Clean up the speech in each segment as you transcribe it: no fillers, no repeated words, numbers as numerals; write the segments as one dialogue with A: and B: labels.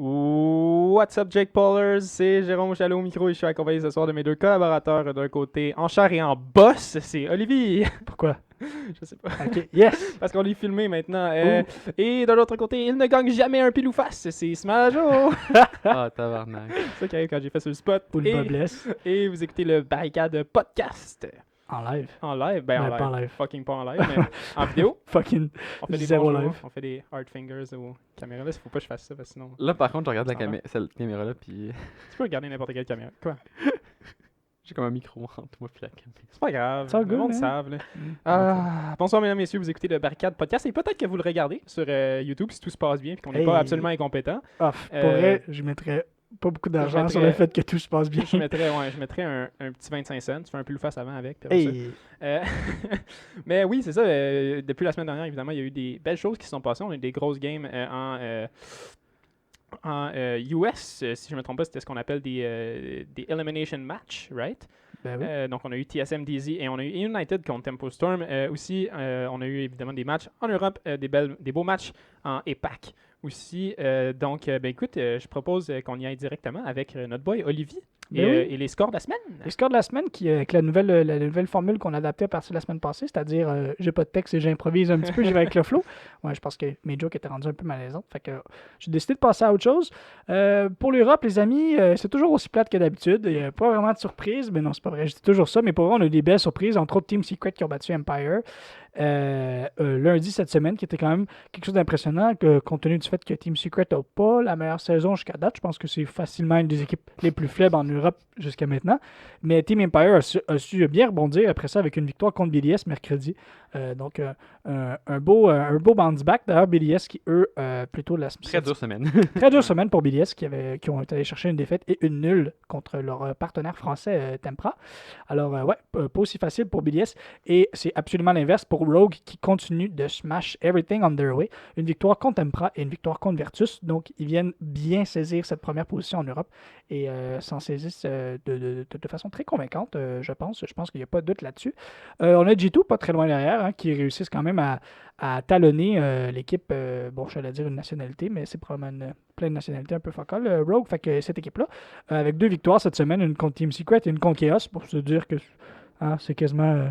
A: What's up, Jake Paulers? C'est Jérôme Chalot au micro et je suis accompagné ce soir de mes deux collaborateurs. D'un côté, en chair et en boss, c'est Olivier.
B: Pourquoi?
A: Je sais pas.
B: Ok, yes!
A: Parce qu'on est filmé maintenant. Et de l'autre côté, il ne gagne jamais un pile ou face. C'est Smajo.
C: Ah, tabarnak.
A: C'est ça qui arrive quand j'ai fait sur le spot.
B: Pour le blesse.
A: Et vous écoutez le Barricade Podcast.
B: En live.
A: En live? Ben,
B: Ouais,
A: en
B: pas
A: live.
B: en live.
A: Fucking pas en live, mais en vidéo.
B: Fucking
A: On fait des
B: zéro
A: bonjours,
B: live.
A: on fait des hard fingers aux caméras. Là, faut pas que je fasse ça parce que sinon.
C: Là, par contre, je regarde
A: Ça va.
C: cette caméra-là, puis
A: Tu peux regarder n'importe quelle caméra. Quoi?
C: j'ai comme un micro entre moi et la caméra.
A: C'est pas grave.
B: C'est all
A: Le
B: good,
A: monde
B: hein?
A: savent, là. Bonsoir, mesdames et messieurs. Vous écoutez le Barricade Podcast et peut-être que vous le regardez sur YouTube si tout se passe bien et qu'on n'est pas
B: Hey.
A: absolument incompétent.
B: Pour vrai, je mettrais pas beaucoup d'argent sur le fait que tout se passe bien.
A: Je mettrais un petit 25 cents. Tu fais un peu le face avant avec. puis après ça.
B: Hey!
A: Mais oui, c'est ça. Depuis la semaine dernière, évidemment, il y a eu des belles choses qui se sont passées. On a eu des grosses games en US. Si je ne me trompe pas, c'était ce qu'on appelle des elimination match, right?
B: Ben oui.
A: Donc, on a eu TSM DZ et on a eu United contre Tempo Storm. Aussi, on a eu évidemment des matchs en Europe, des beaux matchs en EPAC aussi. Donc, ben écoute, je propose qu'on y aille directement avec notre boy Olivier
B: Ben oui.
A: et les scores de la semaine.
B: Les scores de la semaine, avec la nouvelle formule qu'on a adaptée à partir de la semaine passée, c'est-à-dire j'ai pas de texte et j'improvise un petit peu, j'y vais avec le flow. Ouais, je pense que mes jokes étaient rendus un peu malaisantes. Fait que j'ai décidé de passer à autre chose. Pour l'Europe, les amis, c'est toujours aussi plate que d'habitude. Il n'y a pas vraiment de surprise. Mais non, c'est pas vrai. Je dis toujours ça. Mais pour vrai, on a eu des belles surprises. Entre autres, Team Secret qui ont battu Empire. Lundi cette semaine, qui était quand même quelque chose d'impressionnant, compte tenu du fait que Team Secret n'a pas la meilleure saison jusqu'à date. Je pense que c'est facilement une des équipes les plus faibles en Europe jusqu'à maintenant. Mais Team Empire a su bien rebondir après ça avec une victoire contre BDS mercredi. Donc, un beau bounce back. D'ailleurs, BDS qui, eux, plutôt la
C: Très dure semaine.
B: Très dure semaine pour BDS qui ont été allés chercher une défaite et une nulle contre leur partenaire français Tempra. Alors, pas aussi facile pour BDS. Et c'est absolument l'inverse pour Rogue qui continue de smash everything on their way. Une victoire contre Tempra et une victoire contre Virtus. Donc, ils viennent bien saisir cette première position en Europe et s'en saisissent de façon très convaincante, je pense. Je pense qu'il n'y a pas de doute là-dessus. On a G2 pas très loin derrière, qui réussissent quand même à talonner l'équipe, je allais dire une nationalité, mais c'est probablement plein de nationalités un peu focales, Rogue, fait que cette équipe-là, avec 2 victoires cette semaine, une contre Team Secret et une contre Chaos, pour se dire que c'est quasiment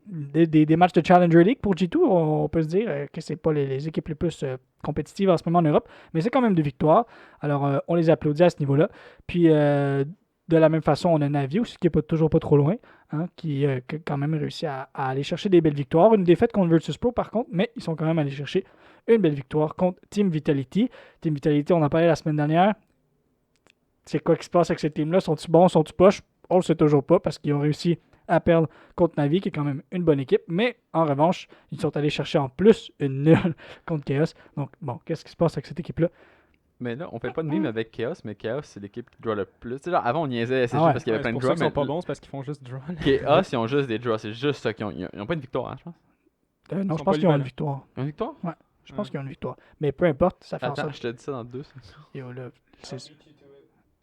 B: des matchs de Challenger League pour G2, on peut se dire que c'est pas les équipes les plus compétitives en ce moment en Europe, mais c'est quand même 2 victoires, alors on les applaudit à ce niveau-là, puis de la même façon, on a Navi aussi qui n'est toujours pas trop loin, qui a quand même réussi à aller chercher des belles victoires. Une défaite contre Virtus Pro par contre, mais ils sont quand même allés chercher une belle victoire contre Team Vitality. Team Vitality, on en parlait la semaine dernière. C'est quoi qui se passe avec ces teams-là? Sont-ils bons, sont-ils poches? On ne le sait toujours pas parce qu'ils ont réussi à perdre contre Navi, qui est quand même une bonne équipe. Mais en revanche, ils sont allés chercher en plus une nulle contre Chaos. Donc, bon, qu'est-ce qui se passe avec cette équipe-là?
C: Mais là, on fait pas de mime avec Chaos, mais Chaos, c'est l'équipe qui draw le plus. Tu sais, genre, avant, on niaisait SSG
B: Ah ouais.
C: parce qu'il y avait plein de
A: C'est pour ça
C: draws.
A: qu'ils sont pas bons, c'est parce qu'ils font juste draw.
C: Chaos, ils ont juste des draws. C'est juste ça qu'ils ont. Ils ont pas une victoire, hein, je pense.
B: Non,
A: sont
B: je pense
A: pas
B: qu'ils ont une
A: libérés.
B: victoire.
C: Une victoire?
B: Je pense qu'ils ont une victoire. Mais peu importe, ça fait en
C: Attends,
B: sorte
C: je te dis ça dans 2 secondes.
B: Yo, là,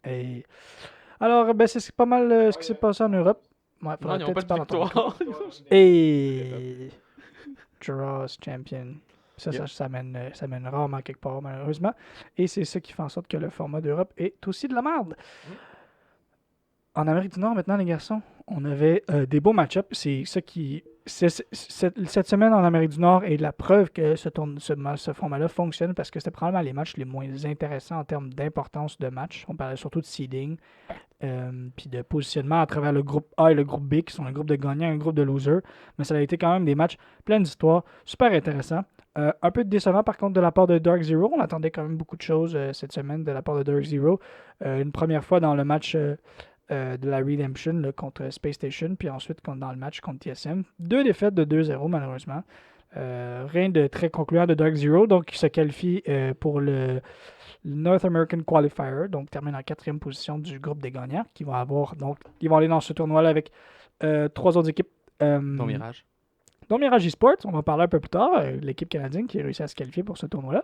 B: Et... Alors, c'est pas mal ce qui s'est passé en Europe. Ouais,
C: Non,
B: faudrait
C: ils ont
B: peut-être
C: pas
B: que
C: de
B: tu parles dans ton
C: victoire.
B: Et Draws Champion. Ça,
C: Yep.
B: ça mène rarement quelque part, malheureusement. Et c'est ça qui fait en sorte que le format d'Europe est aussi de la merde. En Amérique du Nord, maintenant, les garçons, on avait des beaux match-ups. C'est ça qui... Cette semaine en Amérique du Nord est la preuve que ce format-là fonctionne parce que c'était probablement les matchs les moins intéressants en termes d'importance de match. On parlait surtout de seeding, puis de positionnement à travers le groupe A et le groupe B, qui sont un groupe de gagnants et un groupe de losers. Mais ça a été quand même des matchs pleins d'histoires, super intéressants. Un peu décevant par contre de la part de Dark Zero. On attendait quand même beaucoup de choses cette semaine de la part de Dark Zero. Une première fois dans le match de la Redemption là, contre Space Station, puis ensuite dans le match contre TSM. 2 défaites de 2-0 malheureusement. Rien de très concluant de Dark Zero, donc il se qualifie pour le North American Qualifier, donc termine en 4e position du groupe des gagnants, qui vont avoir, donc ils vont aller dans ce tournoi-là avec 3 autres équipes.
C: Ton Mirage.
B: Dont Mirage Esports, on va en parler un peu plus tard, l'équipe canadienne qui a réussi à se qualifier pour ce tournoi-là.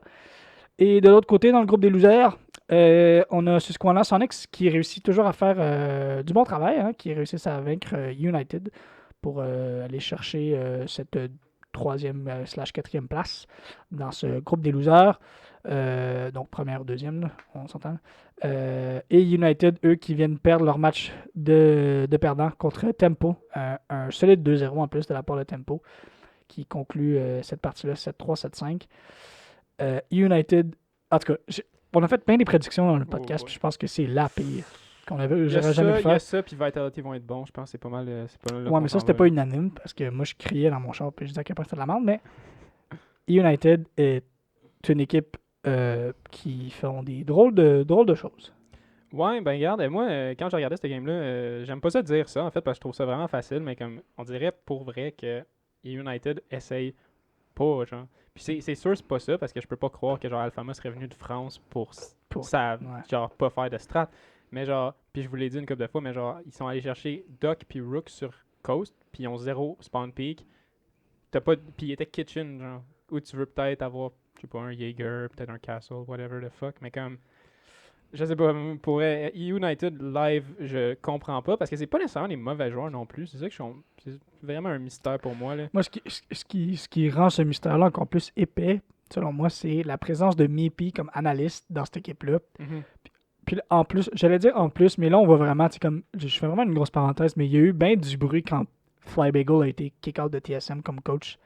B: Et de l'autre côté, dans le groupe des losers, on a Susquehanna Sonics qui réussit toujours à faire du bon travail, qui réussissent à vaincre United pour aller chercher cette 3e/4e place dans ce groupe des losers. Donc, première, deuxième, là, on s'entend. Et United, eux, qui viennent perdre leur match de perdant contre Tempo. Un solide 2-0 en plus de la part de Tempo, qui conclut cette partie-là 7-3, 7-5. United, en tout cas, on a fait plein de prédictions dans le podcast, puis je pense que c'est la pire j'aurais jamais pu
A: Il y a
B: faire.
A: ça, puis Vitality vont être bons. Je pense que c'est pas mal. C'est pas mal là
B: Ouais,
A: qu'on
B: mais ça,
A: s'en
B: c'était
A: va,
B: pas
A: là.
B: unanime, parce que moi, je criais dans mon char, puis je disais à quel point c'était de la merde, mais United est une équipe qui font des drôles de choses.
A: Ouais, ben regarde, moi, quand je regardais cette game-là, j'aime pas ça dire ça, en fait, parce que je trouve ça vraiment facile, mais comme on dirait pour vrai que United essaye pas, genre. Puis c'est sûr, c'est pas ça, parce que je peux pas croire que genre Alfama serait venu de France pour ça,
B: Ouais.
A: genre pas faire de strat. Mais genre, puis je vous l'ai dit une couple de fois, mais genre, ils sont allés chercher Doc puis Rook sur Coast, puis ils ont 0 spawn peak. T'as pas, puis il était kitchen, genre, où tu veux peut-être avoir, je sais pas, un Jaeger, peut-être un Castle, whatever the fuck, mais comme. Je sais pas, pour United Live, je comprends pas parce que c'est pas nécessairement des mauvais joueurs non plus. C'est ça que c'est vraiment un mystère pour moi. Là.
B: Moi, ce qui rend ce mystère-là encore plus épais, selon moi, c'est la présence de Mipi comme analyste dans cette équipe-là.
A: Mhm.
B: Puis en plus, j'allais dire en plus, mais là, on voit vraiment, tu sais, comme, je fais vraiment une grosse parenthèse, mais il y a eu bien du bruit quand Fly Bagel a été kick-out de TSM comme coach.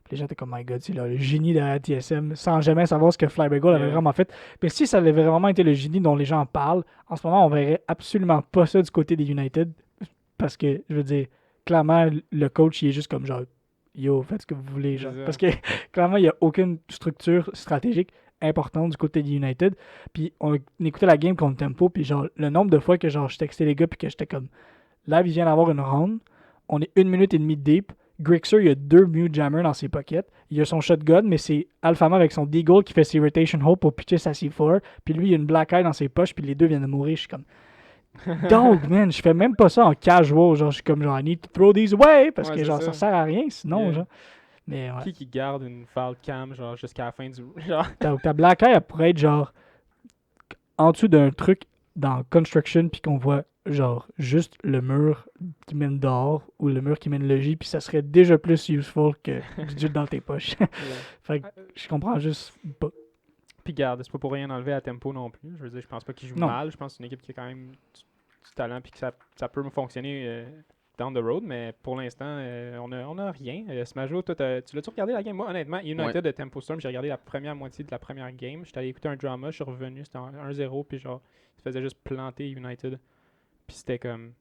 B: Puis les gens étaient comme, my god, c'est le génie de la TSM, sans jamais savoir ce que Fly Bagel avait
A: Yeah.
B: vraiment fait. Mais si ça avait vraiment été le génie dont les gens parlent, en ce moment, on verrait absolument pas ça du côté des United. Parce que, je veux dire, clairement, le coach, il est juste comme genre, yo, faites ce que vous voulez. Genre.
A: C'est ça.
B: Parce que, clairement, il n'y a aucune structure stratégique importante du côté de United. Puis, on écoutait la game contre Tempo, puis genre, le nombre de fois que genre, je textais les gars, puis que j'étais comme, là, il vient d'avoir une round, on est 1 minute et demie deep. Grixer, il a 2 mute jammers dans ses pockets. Il a son shotgun, mais c'est Alfama avec son Deagle qui fait ses rotation hole pour pitcher sa C4. Puis lui, il a une black eye dans ses poches, puis les deux viennent de mourir. Je suis comme, donc, man, je fais même pas ça en casual. Genre, je suis comme, genre, I need to throw these away. Parce
A: Ouais,
B: que,
A: c'est
B: genre, ça sert à rien sinon,
A: Yeah.
B: genre. Mais, ouais.
A: Qui garde une foul cam genre jusqu'à la fin du. Genre.
B: Ta black eye, elle pourrait être, genre, en dessous d'un truc dans Construction, puis qu'on voit, genre, juste le mur qui mène dehors ou le mur qui mène logis, puis ça serait déjà plus useful que du jus dans tes poches. Fait que je comprends juste pas.
A: Puis garde, c'est pas pour rien enlever à Tempo non plus. Je veux dire, je pense pas qu'il joue
B: Non.
A: mal. Je pense que c'est une équipe qui a quand même du talent puis que ça peut fonctionner down the road, mais pour l'instant, on a rien. Smajo, toi, tu l'as-tu regardé la game? Moi, honnêtement, United de Tempo Storm, j'ai regardé la première moitié de la première game. J'étais allé écouter un drama, je suis revenu, c'était 1-0, puis genre, il faisait juste planter United. Puis c'était comme,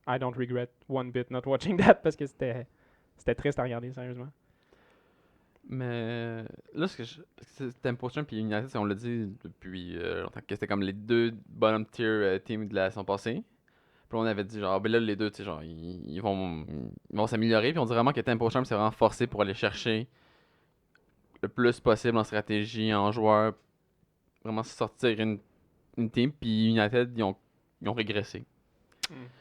A: I don't regret one bit not watching that, parce que c'était triste à regarder, sérieusement.
C: Mais là, Tempo Storm et United, on l'a dit depuis longtemps que c'était comme les deux bottom tier teams de la saison passée. Puis on avait dit genre, ben là, les deux, tu sais, genre, ils vont s'améliorer. Puis on dit vraiment que Tempo Storm s'est vraiment forcé pour aller chercher le plus possible en stratégie, en joueur, vraiment sortir une team. Puis United, ils ont régressé.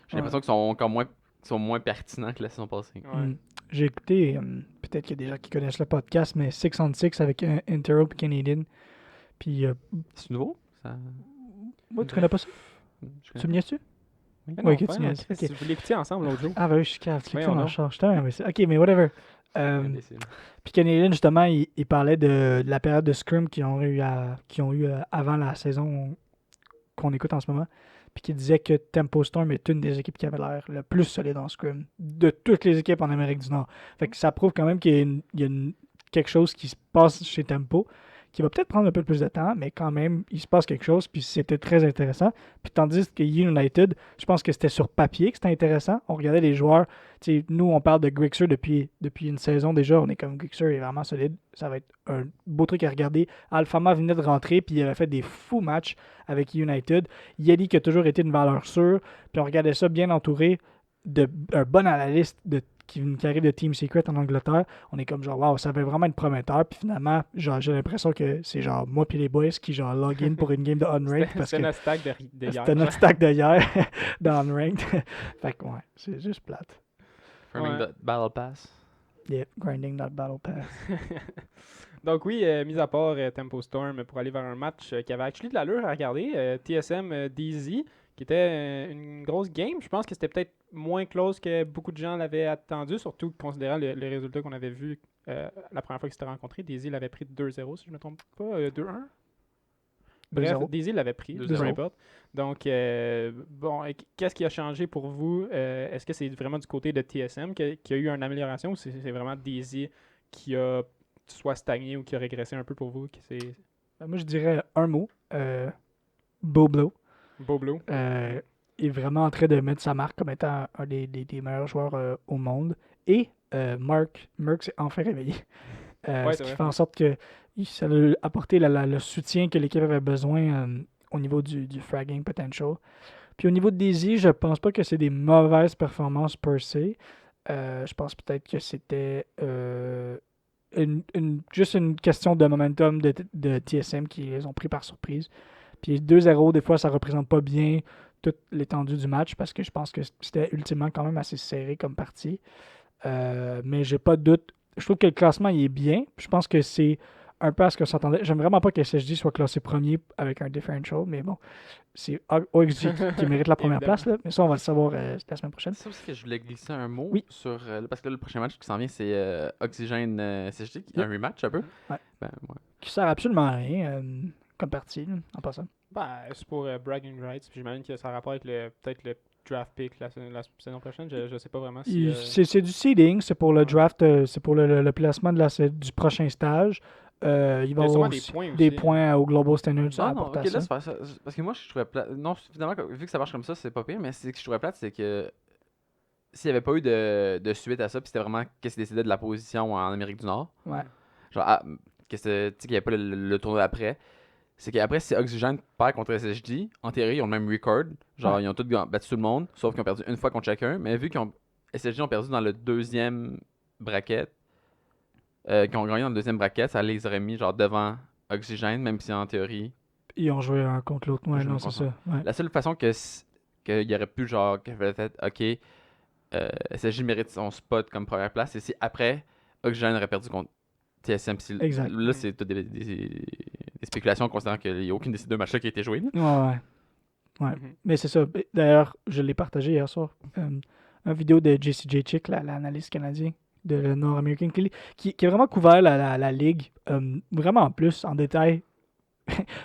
C: J'ai l'impression qu'ils sont encore moins pertinents que la saison passée.
A: Ouais.
B: J'ai écouté, peut-être qu'il y a des gens qui connaissent le podcast, mais 6 on 6 avec Interop Canadian. Puis,
C: C'est nouveau? Ça...
B: ouais, tu connais pas ça?
C: Je connais
B: Tu me niaises-tu?
A: Mais
B: Ouais,
A: non,
B: ok, tu
A: ben
B: niaises.
A: non, Chris,
B: Ok.
A: vous l'écoutiez ensemble l'autre jour.
B: Ah, ben oui, je suis calme. Tu
A: Voyons
B: l'écoutes dans le
A: donc.
B: char. Je t'aime, mais ok, mais whatever.
C: pas. Imbécile.
B: Puis Canadian, justement, il parlait de la période de scrum qu'ils ont eu avant la saison qu'on écoute en ce moment. Puis qui disait que Tempo Storm est une des équipes qui avait l'air le plus solide en scrum de toutes les équipes en Amérique du Nord. Fait que ça prouve quand même qu'il y a quelque chose qui se passe chez Tempo, qui va peut-être prendre un peu plus de temps, mais quand même, il se passe quelque chose, puis c'était très intéressant. Puis tandis que United, je pense que c'était sur papier que c'était intéressant. On regardait les joueurs. Tu sais, nous, on parle de Grixer depuis une saison déjà. On est comme Grixer est vraiment solide. Ça va être un beau truc à regarder. Alfama venait de rentrer, puis il avait fait des fous matchs avec United. Yeli qui a toujours été une valeur sûre. Puis on regardait ça bien entouré d'un bon analyste qui arrive de Team Secret en Angleterre. On est comme genre, wow, ça va vraiment être prometteur. Puis finalement, genre, j'ai l'impression que c'est genre moi puis les boys qui genre log in pour une game de Unranked. Parce
A: C'était
B: que
A: notre stack de hier.
B: c'était notre stack de hier dans Unranked. Fait que ouais, c'est juste plate.
C: Farming
A: Ouais.
C: Battle Pass.
B: Yeah, grinding that battle pass.
A: Donc oui, mis à part Tempo Storm pour aller vers un match qui avait actually de l'allure à regarder, TSM DZ, qui était une grosse game. Je pense que c'était peut-être moins close que beaucoup de gens l'avaient attendu, surtout considérant le résultat qu'on avait vu la première fois qu'ils s'étaient rencontrés. Daisy l'avait pris 2-0, si je ne me trompe pas. 2-1. Bref,
B: 2-0.
A: Daisy l'avait pris,
C: 2-0.
A: peu importe. Donc, bon, qu'est-ce qui a changé pour vous? Est-ce que c'est vraiment du côté de TSM qu'il y a eu une amélioration ou c'est vraiment Daisy qui a soit stagné ou qui a régressé un peu pour vous?
B: Moi, je dirais un mot. Boblo.
A: Boblo.
B: Est vraiment en train de mettre sa marque comme étant un des meilleurs joueurs au monde. Et Mark s'est enfin réveillé.
A: Ouais,
B: Ce
A: c'est
B: qui
A: vrai.
B: fait en sorte que ça a apporté le soutien que l'équipe avait besoin au niveau du fragging potential. Puis au niveau de Daisy, je pense pas que c'est des mauvaises performances per se. Je pense peut-être que c'était juste une question de momentum de TSM qui les ont pris par surprise. Puis 2-0, des fois, ça représente pas bien toute l'étendue du match parce que je pense que c'était ultimement quand même assez serré comme partie. Mais j'ai pas de doute. Je trouve que le classement il est bien. Je pense que c'est un peu à ce que s'entendait. J'aime vraiment pas que SSJ soit classé premier avec un differential, mais bon, c'est OXG qui mérite la première
A: Évidemment.
B: place. Là. Mais ça, on va le savoir la semaine prochaine.
C: C'est ça aussi que je voulais glisser un mot
B: Oui.
C: sur. Parce que là, le prochain match qui s'en vient, c'est Oxygène CSG,
B: Yep.
C: un rematch un peu.
B: Ouais.
C: Ben, ouais.
B: Qui sert absolument à rien comme partie, là, en passant.
A: Ben, c'est pour bragging rights. Puis j'imagine que ça a rapport avec peut-être le draft pick la saison prochaine. Je sais pas vraiment si.
B: C'est du seeding, c'est pour le
A: Ouais.
B: draft, c'est pour le placement du prochain stage. Il va y
A: Il y a
B: avoir
A: sûrement des
B: aussi
A: points
B: des
A: aussi.
B: points au Global Standards à
C: Ah non,
B: apporter
C: ok,
B: à ça.
C: laisse faire ça. Parce que moi, je trouvais plate. Non, finalement, vu que ça marche comme ça, c'est pas pire, mais c'est que je trouvais plate, c'est que s'il n'y avait pas eu de suite à ça, puis c'était vraiment qu'est-ce qui décidait de la position en Amérique du Nord,
B: Ouais.
C: genre, tu sais, qu'il n'y avait pas le tournoi après, c'est qu'après, si Oxygène perd contre SSJ, en théorie, ils ont le même record. Genre,
B: Ouais.
C: ils ont tous battu tout le monde, sauf qu'ils ont perdu une fois contre chacun. Mais vu SSJ ont perdu dans le deuxième bracket, qu'ils ont gagné dans le deuxième bracket, ça les aurait mis genre devant Oxygène, même si en théorie.
B: Ils ont joué un contre l'autre. Ouais,
C: Je
B: non,
C: me
B: c'est
C: concentre.
B: ça. Ouais.
C: La seule façon qu'il y aurait pu, genre, que peut-être, ok, SSJ mérite son spot comme première place, c'est si après, Oxygène aurait perdu contre TSM.
B: Exact.
C: Là, c'est tout des spéculations considérant qu'il n'y a aucune de ces deux matchs-là qui a été jouée.
B: Ouais, ouais. Ouais.
A: Mhm.
B: Mais c'est ça. D'ailleurs, je l'ai partagé hier soir. Une vidéo de JCJ Chick, l'analyste canadien de la North American League, qui a vraiment couvert la ligue vraiment en plus, en détail.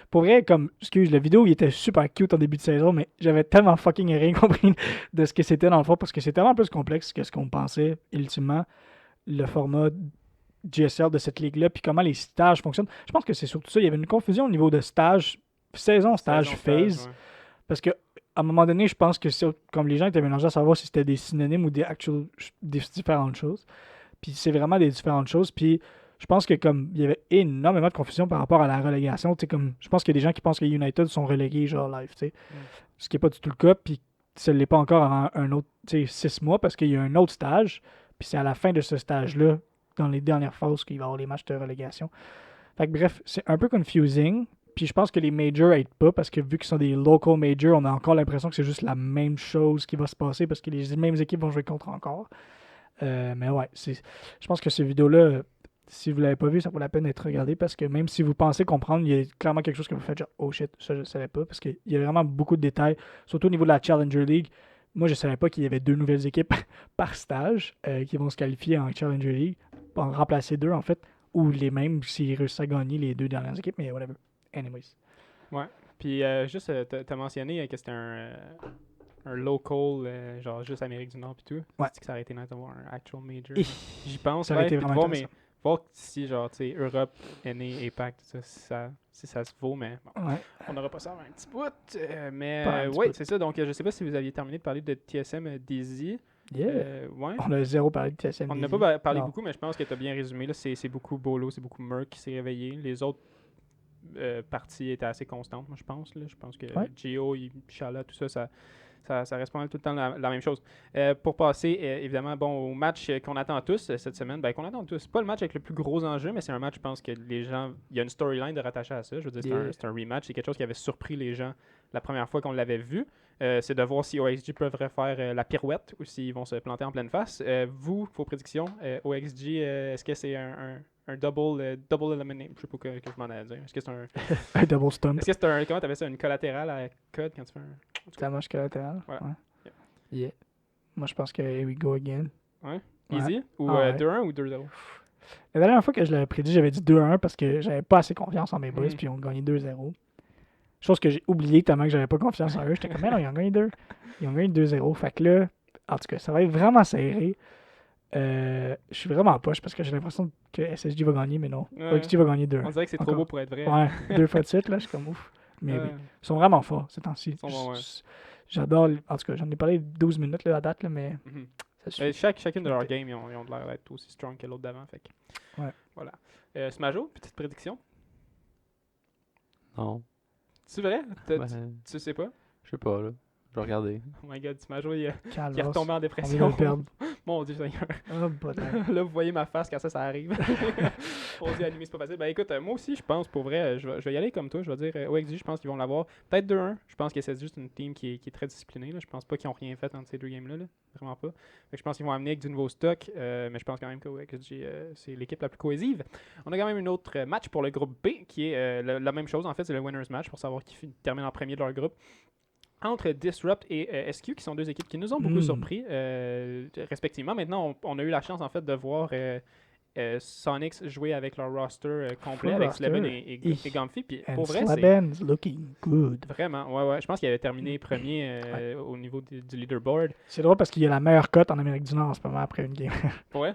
B: Pour vrai, la vidéo, il était super cute en début de saison, mais j'avais tellement fucking rien compris de ce que c'était dans le fond, parce que c'est tellement plus complexe que ce qu'on pensait, ultimement, le format GSL de cette ligue-là, puis comment les stages fonctionnent. Je pense que c'est surtout ça. Il y avait une confusion au niveau de stage, saison, stage, phase.
A: ouais.
B: Parce que à un moment donné, je pense que comme les gens étaient mélangés à savoir si c'était des synonymes ou des différentes choses. Puis c'est vraiment des différentes choses. Puis je pense que comme il y avait énormément de confusion par rapport à la relégation, tu sais, comme je pense qu'il y a des gens qui pensent que United sont relégués genre live, tu sais. Ce qui n'est pas du tout le cas. Puis ça ne l'est pas encore avant un autre, tu sais, 6 mois parce qu'il y a un autre stage. Puis c'est à la fin de ce stage-là, dans les dernières phases, qu'il va y avoir les matchs de relégation. Fait que bref, c'est un peu confusing. Puis je pense que les majors aident pas parce que vu qu'ils sont des local majors, on a encore l'impression que c'est juste la même chose qui va se passer parce que les mêmes équipes vont jouer contre encore. Mais ouais, je pense que cette vidéo-là, si vous l'avez pas vue, ça vaut la peine d'être regardée parce que même si vous pensez comprendre, il y a clairement quelque chose que vous faites genre oh shit, ça je savais pas parce qu'il y a vraiment beaucoup de détails, surtout au niveau de la Challenger League. Moi, je savais pas qu'il y avait 2 nouvelles équipes par stage qui vont se qualifier en Challenger League, en remplacer 2 en fait, ou les mêmes s'ils réussissent à gagner les 2 dernières équipes, mais whatever. Anyways.
A: Ouais. Puis juste, t'as mentionné que c'était un local, genre juste Amérique du Nord puis tout.
B: Ouais.
A: C'est que ça aurait été nice d'avoir un actual major.
B: Hi.
A: J'y pense,
B: Ça aurait été
A: puis de
B: vraiment
A: voir,
B: intéressant.
A: voir si, genre, tu sais, Europe, NA, APAC, tout ça, si ça se vaut, mais bon,
B: Ouais.
A: on n'aura pas ça avant un petit bout. Mais
B: Pas un petit
A: ouais,
B: bout.
A: c'est ça. Donc, je sais pas si vous aviez terminé de parler de TSM Daisy.
B: Yeah.
A: Ouais.
B: On a zéro parlé de TSM.
A: On n'a
B: Daisy.
A: pas parlé
B: Non.
A: beaucoup, mais je pense que tu as bien résumé. Là, c'est beaucoup Bolo, c'est beaucoup Merck qui s'est réveillé. Les autres parties étaient assez constantes, moi, je pense. Là. Je pense que
B: Ouais.
A: Gio, Chala, tout ça reste pas mal tout le temps la même chose. Pour passer, évidemment, bon, au match qu'on attend tous cette semaine, ben qu'on attend tous. C'est pas le match avec le plus gros enjeu, mais c'est un match, je pense que les gens... Il y a une storyline de rattacher à ça. Je veux dire, c'est un rematch. C'est quelque chose qui avait surpris les gens la première fois qu'on l'avait vu. C'est de voir si OXG peuvent faire la pirouette ou s'ils vont se planter en pleine face. Vos prédictions, OXG, est-ce que c'est un double eliminate? Je sais pas que je m'en ai à dire. Est-ce que c'est un...
B: Un double stump.
A: Est-ce que c'est un... Comment t'appelles ça? Une collatérale à code quand tu fais un...
B: C'est la manche collatérale.
A: Voilà.
B: Ouais. Yeah. Moi, je pense que here we go again.
A: Ouais?
B: Ouais.
A: Easy? Ou
B: Ah ouais.
A: 2-1 ou 2-0?
B: La dernière fois que je l'avais prédit, j'avais dit 2-1 parce que j'avais pas assez confiance en mes boys,
A: Mhm.
B: puis ils ont gagné 2-0. Chose que j'ai oublié tellement que j'avais pas confiance en eux. J'étais comme, mais non, ils ont gagné 2. Ils ont gagné 2-0. Fait que là, en tout cas, ça va être vraiment serré. Je suis vraiment poche parce que j'ai l'impression que SSG va gagner, mais non.
A: Ouais.
B: OXG va gagner 2.
A: On dirait que c'est trop
B: Encore.
A: beau pour être vrai.
B: Ouais, 2 fois de suite, là, je suis comme ouf. Mais oui,
A: Ouais.
B: ils sont vraiment forts ces temps-ci.
A: Ils sont bons, ouais.
B: J'adore, en tout cas, j'en ai parlé 12 minutes là, à date, là, mais
A: Mhm.
B: ça suffit.
A: Chacune de leurs games, ils ont de l'air d'être aussi strong que l'autre d'avant. Fait que,
B: Ouais.
A: Voilà. Smajo, petite prédiction.
C: Non.
A: C'est vrai?
C: Ben,
A: Tu sais pas?
C: je sais pas, là. Je vais regarder.
A: Oh my god, Smajo, il est
B: Calvasse.
A: retombé en
B: On vient de
A: dépression.
B: le perdre.
A: Mon dieu, Seigneur.
B: Oh, bâtard.
A: Là, vous voyez ma face quand ça arrive. On dit animé, c'est pas facile. Ben écoute, moi aussi, je pense, pour vrai, je vais y aller comme toi. Je vais dire, OXG, je pense qu'ils vont l'avoir. Peut-être 2-1. Je pense que c'est juste une team qui est très disciplinée. Là. Je pense pas qu'ils ont rien fait entre ces deux games-là. Là. Vraiment pas. Fait que je pense qu'ils vont amener avec du nouveau stock. Mais je pense quand même que OXG, c'est l'équipe la plus cohésive. On a quand même une autre match pour le groupe B, qui est la même chose. En fait, c'est le winners match pour savoir qui termine en premier de leur groupe. Entre Disrupt et SQ, qui sont deux équipes qui nous ont beaucoup surpris, respectivement. Maintenant, on a eu la chance, en fait, de voir Sonics jouer avec leur roster complet,
B: Full
A: avec
B: roster.
A: Sleben et Gomfi. Puis
B: And
A: pour vrai, c'est
B: Slaben's looking good.
A: vraiment... Ouais, je pense qu'il avait terminé premier au niveau du leaderboard.
B: C'est drôle parce qu'il y a la meilleure cote en Amérique du Nord en ce moment après une game.
A: Ouais.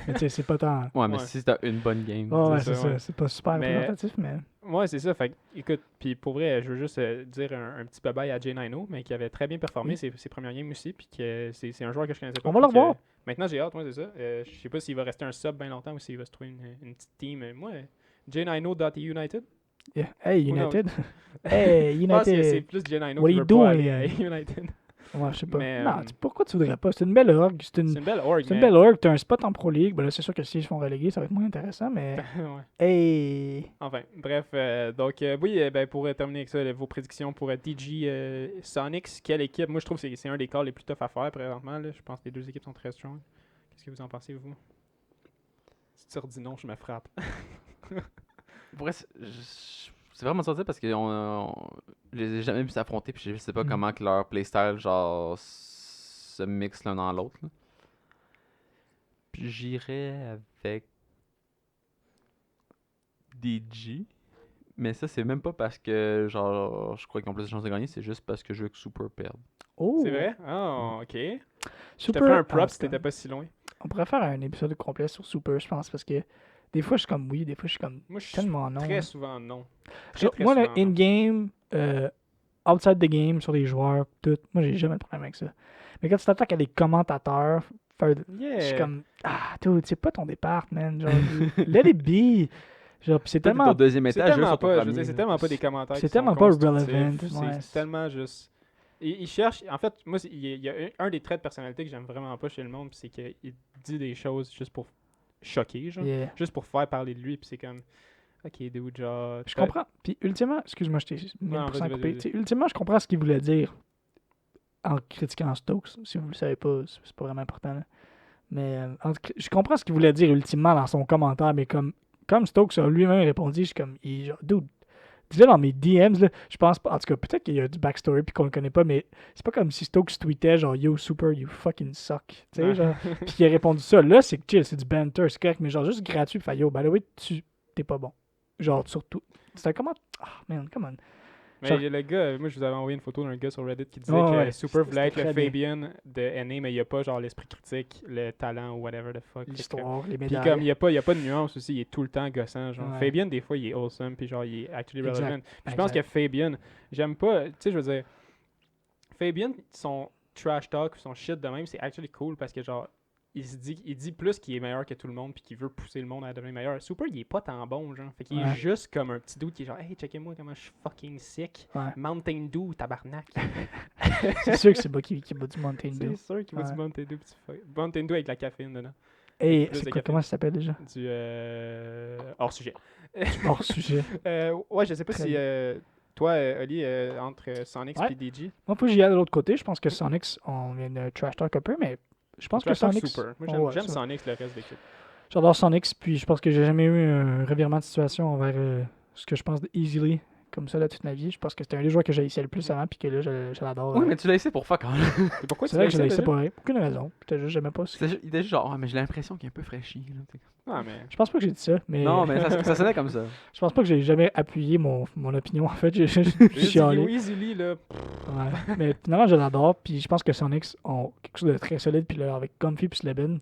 B: Mais tu sais, c'est pas tant.
C: Ouais, mais
A: Ouais.
C: si t'as une bonne game.
B: Oh, ouais,
A: c'est
B: c'est
A: ça,
B: ça.
A: ouais.
B: C'est pas super
A: Mais-
B: représentatif, mais.
A: Ouais, c'est ça. Fait que, écoute, puis pour vrai, je veux juste dire un petit bye-bye à J9O, mais qui avait très bien performé
B: Oui.
A: ses premières games aussi, puis que c'est un joueur que je connaissais pas.
B: On va le
A: puis que-
B: revoir.
A: Maintenant, j'ai hâte, moi, c'est ça. Je sais pas s'il va rester un sub bien longtemps ou s'il va se trouver une petite team. Moi, J9O.United.
B: Yeah. Hey,
A: Who knows?
B: United. Hey,
A: Je pense que c'est
B: United.
A: plus J9O
B: What
A: qui
B: you
A: veut pas
B: doing?
A: aller à United.
B: Ouais, je sais pas.
A: Mais,
B: non, pourquoi tu voudrais pas? C'est une belle org. C'est
A: C'est
B: une,
A: une belle org,
B: c'est une
A: mais...
B: belle org. T'as un spot en Pro League. Ben là, c'est sûr que s'ils se font reléguer, ça va être moins intéressant, mais.
A: Ouais.
B: Hey!
A: Enfin, bref, donc oui, ben, pour terminer avec ça, vos prédictions pour DG Sonics, quelle équipe? Moi, je trouve que c'est un des calls les plus tough à faire présentement. Là. Je pense que les deux équipes sont très strong. Qu'est-ce que vous en pensez, vous? Si tu redis non, je me frappe.
C: Pour vrai, c'est vraiment sorti parce que je les ai jamais vus s'affronter, puis je sais pas
B: Mm.
C: comment que leur playstyle genre se mixe l'un dans l'autre. Là. Puis j'irais avec DG. Mais ça, c'est même pas parce que genre je crois qu'ils ont plus de chances de gagner, c'est juste parce que je veux que Super perde.
B: Oh!
A: C'est vrai? Oh, ok. Je
B: Super.
A: te fais un prop
B: Ah,
A: si t'étais pas si loin.
B: On pourrait faire un épisode complet sur Super, je pense, parce que des fois, je suis comme oui, des fois, je suis comme
A: Moi, je suis
B: tellement non.
A: très
B: hein.
A: souvent non.
B: Genre,
A: Très
B: moi, le
A: souvent, non.
B: in-game, outside the game, sur les joueurs, tout, moi, j'ai jamais de problème avec ça. Mais quand tu t'attaques à des commentateurs, je
A: Yeah.
B: suis comme, dude, c'est pas ton départ, man. Genre, let it be. Genre, pis c'est
C: Toi, t'es
B: tellement.
C: au deuxième
A: C'est
C: étage, juste
A: tellement
C: sur ton
A: pas, je veux
C: premier,
A: dire, c'est
C: là.
A: tellement pas des commentaires
B: C'est
A: qui
B: tellement
A: sont
B: pas
A: constructifs,
B: relevant, ouais.
A: C'est tellement juste... Il cherche... En fait, moi, il y a un des traits de personnalité que j'aime vraiment pas chez le monde, puis c'est qu'il dit des choses juste pour choquer, genre.
B: Yeah.
A: Juste pour faire parler de lui, puis c'est comme... Ok, dude, genre...
B: Je comprends. Puis, ultimement, excuse-moi, je t'ai
A: Non,
B: 1000%
A: vas-y,
B: coupé.
A: vas-y.
B: Tu sais, ultimement, je comprends ce qu'il voulait dire en critiquant Stokes. Si vous le savez pas, c'est pas vraiment important. Là. Mais je comprends ce qu'il voulait dire ultimement dans son commentaire, mais comme Stokes a lui-même répondu, je suis comme, genre, dude, dis-le dans mes DMs, là, je pense pas. En tout cas, peut-être qu'il y a du backstory puis qu'on le connaît pas, mais c'est pas comme si Stokes tweetait genre, yo, super, you fucking suck. Tu sais,
A: Ouais.
B: genre, puis qu'il a répondu ça. Là, c'est chill, c'est du banter, c'est correct, mais genre, juste gratuit, fait yo, by the way, t'es pas bon. Genre, surtout. C'était comment. Ah, man, come on.
A: Mais
B: Genre-
A: le gars, moi je vous avais envoyé une photo d'un gars sur Reddit qui disait
B: Ouais,
A: que
B: ouais,
A: Super
B: c'était
A: voulait être le
B: très bien.
A: Fabian de NA, mais il n'y a pas genre l'esprit critique, le talent ou whatever the fuck. Fait que-
B: L'histoire, les
A: Puis
B: médailles.
A: comme il n'y a pas de nuance aussi, il est tout le temps gossant. Genre.
B: Ouais.
A: Fabian, des fois, il est awesome, puis genre, il est actually
B: Exact.
A: relevant. Puis je pense que Fabian, j'aime pas, tu sais, je veux dire, Fabian, son trash talk, son shit de même, c'est actually cool parce que genre, il dit plus qu'il est meilleur que tout le monde puis qu'il veut pousser le monde à devenir meilleur. Super, il est pas tant bon, genre. Fait qu'il est
B: Ouais.
A: juste comme un petit dude qui est genre, hey, checkez-moi comment je suis fucking sick.
B: Ouais.
A: Mountain Dew, tabarnak.
B: C'est sûr que c'est Bucky qui bat du Mountain Dew.
A: C'est sûr qu'il va
B: Ouais.
A: du Mountain Dew. Mountain Dew avec la caféine dedans.
B: Et
A: plus
B: c'est
A: de
B: quoi,
A: café.
B: comment ça s'appelle déjà?
A: Du hors sujet.
B: Hors sujet.
A: Ouais, je sais pas
B: Très
A: si
B: bien.
A: toi, Oli, entre Sonic
B: Ouais.
A: et DG,
B: Moi, faut que j'y aille de l'autre côté. Je pense que Sonics, on vient de trash talk un peu, mais je pense que
A: Trash Talk
B: Sonics.
A: super. Moi,
B: Oh, ouais,
A: j'aime
B: ça.
A: Sonic, le reste de l'équipe.
B: J'adore Sonics, puis je pense que j'ai jamais eu un revirement de situation envers ce que je pense de Easily comme ça là, toute ma vie. Je pense que c'était un des joueurs que j'haïssais le plus avant, puis que là, je l'adore.
C: Oui, mais tu l'as essayé pour fuck all.
A: Et pourquoi
B: C'est vrai que je
A: l'as
B: l'haïssais
A: essayé,
B: pour rien. Aucune raison. Peut-être juste, j'aimais pas.
C: Il était juste genre, ah, mais j'ai l'impression qu'il est un peu fraîchi. Là.
A: Ah, mais...
B: Je pense pas que j'ai dit ça, mais
C: Non, mais ça sonnait comme ça.
B: je pense pas que j'ai jamais appuyé mon opinion, en fait. J'ai
A: Easily,
B: chialé.
A: easily, là.
B: Ouais. Mais finalement, je l'adore, puis je pense que Sonics ont quelque chose de très solide, puis là, avec Comfy puis Slebin,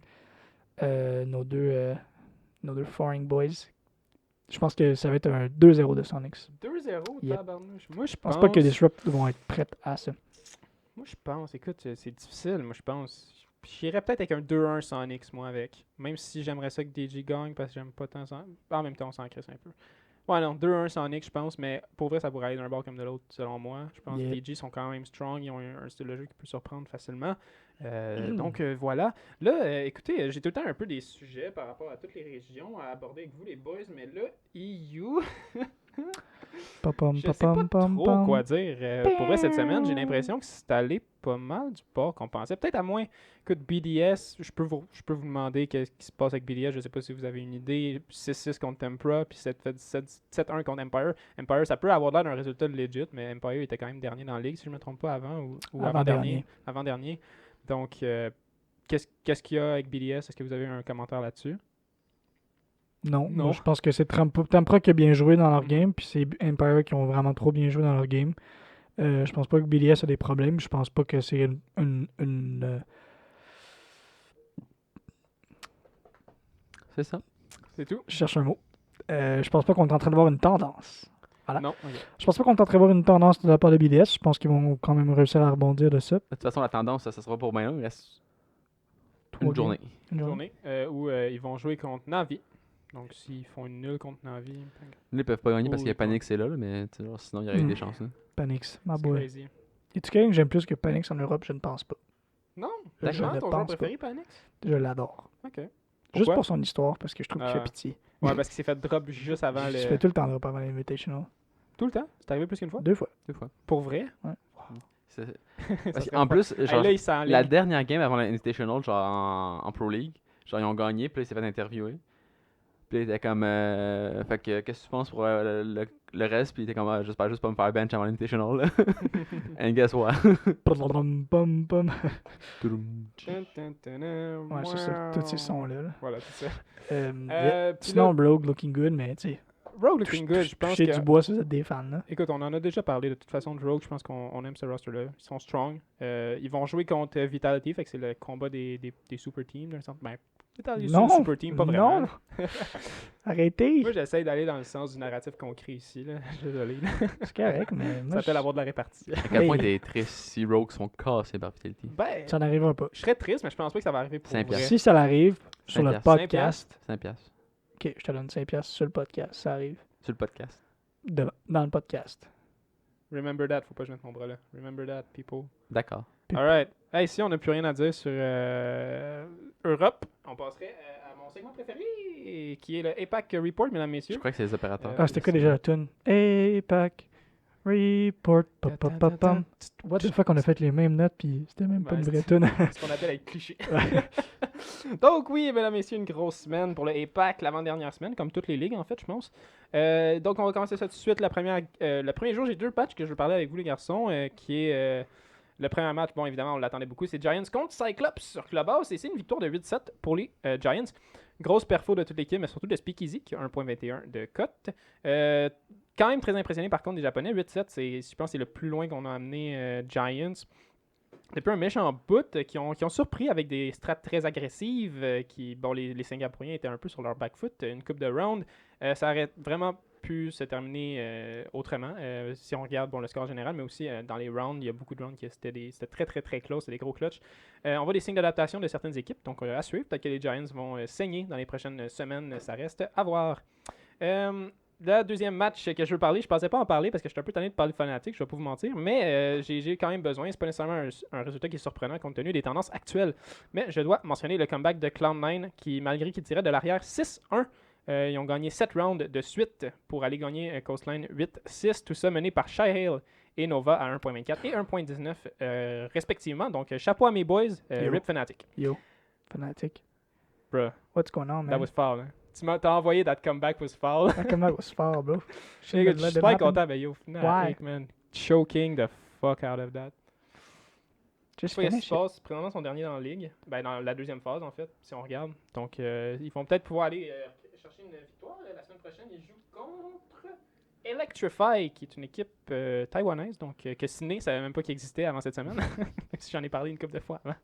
B: nos deux foreign boys, je pense que ça va être un 2-0 de Sonics.
A: 2-0,
B: Yep.
A: tabarnouche. Moi, je
B: Je pense
A: pense...
B: pas que Disrupt vont être prêts à ça.
A: Moi, je pense, écoute, c'est difficile, moi, je pense. J'irais peut-être avec un 2-1 Sonics, moi, avec. Même si j'aimerais ça que DJ gagne, parce que j'aime pas tant ça. En même temps, on s'en crisse un peu. Ouais, non, 2-1 Sonics, je pense, mais pour vrai, ça pourrait aller d'un bord comme de l'autre, selon moi. Je pense
B: Yeah.
A: que DJ sont quand même strong, ils ont un style de jeu qui peut surprendre facilement. Donc, voilà. Là, écoutez, j'ai tout le temps un peu des sujets par rapport à toutes les régions à aborder avec vous, les boys, mais là, EU...
B: Papam,
A: Je sais
B: papam,
A: pas
B: pam,
A: trop
B: pam.
A: quoi dire. Pour vrai, cette semaine, j'ai l'impression que c'est allé pas mal du bord qu'on pensait. Peut-être à moins que de BDS, je peux vous demander qu'est-ce qui se passe avec BDS. Je sais pas si vous avez une idée. 6-6 contre Tempra, puis 7-1 contre Empire. Empire, ça peut avoir l'air d'un résultat legit, mais Empire était quand même dernier dans la ligue, si je me trompe pas, avant ou avant-dernier. Avant-dernier. Donc, qu'est-ce qu'il y a avec BDS? Est-ce que vous avez un commentaire là-dessus?
B: Non,
A: Non.
B: moi, je pense que c'est Tempra qui a bien joué dans leur game, puis c'est Empire qui ont vraiment trop bien joué dans leur game. Je pense pas que BDS a des problèmes. Je pense pas que c'est une
C: C'est ça.
A: C'est tout?
B: je cherche un mot. Je pense pas qu'on est en train de voir une tendance. Voilà.
A: Non? Ok.
B: Je pense pas qu'on est en train de voir une tendance de la part de BDS. Je pense qu'ils vont quand même réussir à rebondir de ça.
C: De toute façon, la tendance, ça sera pour maintenant. Il reste
B: Trois
C: une journée.
B: Une journée.
A: Journée où ils vont jouer contre Navi. Donc, s'ils font une nulle contre Navi,
C: Là, ils peuvent pas gagner parce qu'il y a
A: Oui,
C: Panic, c'est là, mais tu sais, genre, sinon, il y aurait eu
B: Hmm.
C: des chances. Hein.
B: Panix, ma
A: c'est
B: boy.
A: crazy.
B: Es-tu quelqu'un que j'aime plus que Panix en Europe? Je ne pense pas.
A: Non?
B: Je
A: Vraiment,
B: ne
A: ton joueur
B: pense pas.
A: préféré, Panix?
B: Je l'adore.
A: Ok.
B: Juste
A: Pourquoi?
B: pour son histoire, parce que je trouve qu'il fait pitié.
A: Ouais, parce qu'il s'est fait drop juste avant
B: Je
A: le.
B: fais tout le temps drop avant l'Invitational.
A: Tout le temps? C'est arrivé plus qu'une fois?
B: 2 fois.
C: 2 fois.
A: Pour vrai?
C: C'est-
A: Ça
C: Parce
A: serait
C: qu'en
A: pas-
C: plus,
A: Hey,
C: genre,
A: là, il s'enligne.
C: la dernière game avant l'Invitational, genre en Pro League, genre ils ont gagné, puis là, il s'est fait interviewer. Puis il était comme, fait que qu'est-ce que tu penses pour le reste? Puis il était comme, j'espère juste pas me faire bench avant l'Invitational. là. And guess what?
B: Pum, pum, pum.
A: Tun, tun, tun, tun,
B: Ouais, c'est ça. Tous ces sons-là. là.
A: Voilà, c'est ça. Puis
B: Sinon,
A: là,
B: Rogue looking good, mais tu sais,
A: Rogue looking good, je pense
B: toucher
A: que...
B: du bois si vous êtes des fans. Là.
A: Écoute, on en a déjà parlé de toute façon de Rogue, je pense qu'on aime ce roster-là. Ils sont strong. Ils vont jouer contre Vitality, fait que c'est le combat des super teams, d'un sens. Ben, Vitality c'est
B: Non,
A: un super team, pas vraiment.
B: non. Arrêtez.
A: Moi, j'essaie d'aller dans le sens du narratif qu'on crée ici, là. Désolé.
B: C'est correct, mais
A: Ça
B: moi,
A: s'appelle avoir de la répartie.
C: À quel point
B: Mais-
C: t'es triste si Rogues sont cassés par Vitality?
A: Ben,
B: ça n'arrivera pas.
A: je serais triste, mais je pense pas que ça va arriver pour
C: 5
A: vrai.
C: piastres.
B: Si ça arrive sur le
C: 5 piastres.
B: podcast,
C: 5 piastres.
B: ok, je te donne 5 piastres sur le podcast, ça arrive.
C: Sur le podcast.
B: Dans le podcast.
A: Remember that, faut pas que je mette mon bras là. Remember that, people.
C: D'accord.
A: Alright. Hey, si on n'a plus rien à dire sur Europe, on passerait à mon segment préféré, qui est le APAC Report, mesdames,
C: Je
A: messieurs.
C: crois que c'est les opérateurs.
B: Ah, c'était quoi déjà la tune? APAC Report. Pam, pam, pam, pam. What the fuck, on a fait les mêmes notes, puis c'était même pas
A: Ouais,
B: une vraie tune.
A: C'est ce qu'on appelle être cliché. Donc oui, mesdames, messieurs, une grosse semaine pour le APAC, l'avant-dernière semaine, comme toutes les ligues en fait, je pense. Donc on va commencer ça tout de suite. Le premier jour, j'ai 2 patchs que je veux parler avec vous les garçons, qui est le premier match, bon évidemment on l'attendait beaucoup, c'est Giants contre Cyclops sur Clubhouse, et c'est une victoire de 8-7 pour les Giants. Grosse perfo de toute l'équipe, mais surtout de Speakeasy qui a 1.21 de cote. Quand même très impressionné par contre des Japonais, 8-7, je pense que c'est le plus loin qu'on a amené Giants. Depuis un méchant bout qui ont surpris avec des strats très agressives. Les Singapouriens étaient un peu sur leur back foot, une coupe de round. Ça aurait vraiment pu se terminer autrement si on regarde le score général, mais aussi dans les rounds, il y a beaucoup de rounds qui c'était très très très close, c'était des gros clutches. On voit des signes d'adaptation de certaines équipes, donc à suivre. Peut-être que les Giants vont saigner dans les prochaines semaines, ça reste à voir. Le deuxième match que je veux parler, je pensais pas en parler parce que je suis un peu tanné de parler de Fnatic, je vais pas vous mentir, mais j'ai quand même besoin. C'est pas nécessairement un résultat qui est surprenant compte tenu des tendances actuelles. Mais je dois mentionner le comeback de Cloud9 qui, malgré qu'il tirait de l'arrière 6-1, ils ont gagné 7 rounds de suite pour aller gagner Coastline 8-6. Tout ça mené par Shy Hale et Nova à 1.24 et 1.19 respectivement. Donc chapeau à mes boys,
B: Yo.
A: RIP Fnatic.
B: Yo, Fnatic.
A: Bruh,
B: What's going on,
A: that
B: man?
A: was foul. Hein? T'as envoyé that comeback was foul.
B: Comment on se faire, bro?
A: Je suis super
B: Shouldn't
A: content, mais yo,
B: Why?
A: man. Choking the fuck out of that. Je
B: Just
A: sais pas ce qui
B: finish
A: se
B: it.
A: passe. Présentement, ils sont derniers dans la ligue. Ben, dans la deuxième phase, en fait, si on regarde. Donc, ils vont peut-être pouvoir aller chercher une victoire. La semaine prochaine, ils jouent contre Electrify, qui est une équipe taïwanaise. Donc, que Sydney ne savait même pas qu'il existait avant cette semaine. Si j'en ai parlé une couple de fois avant.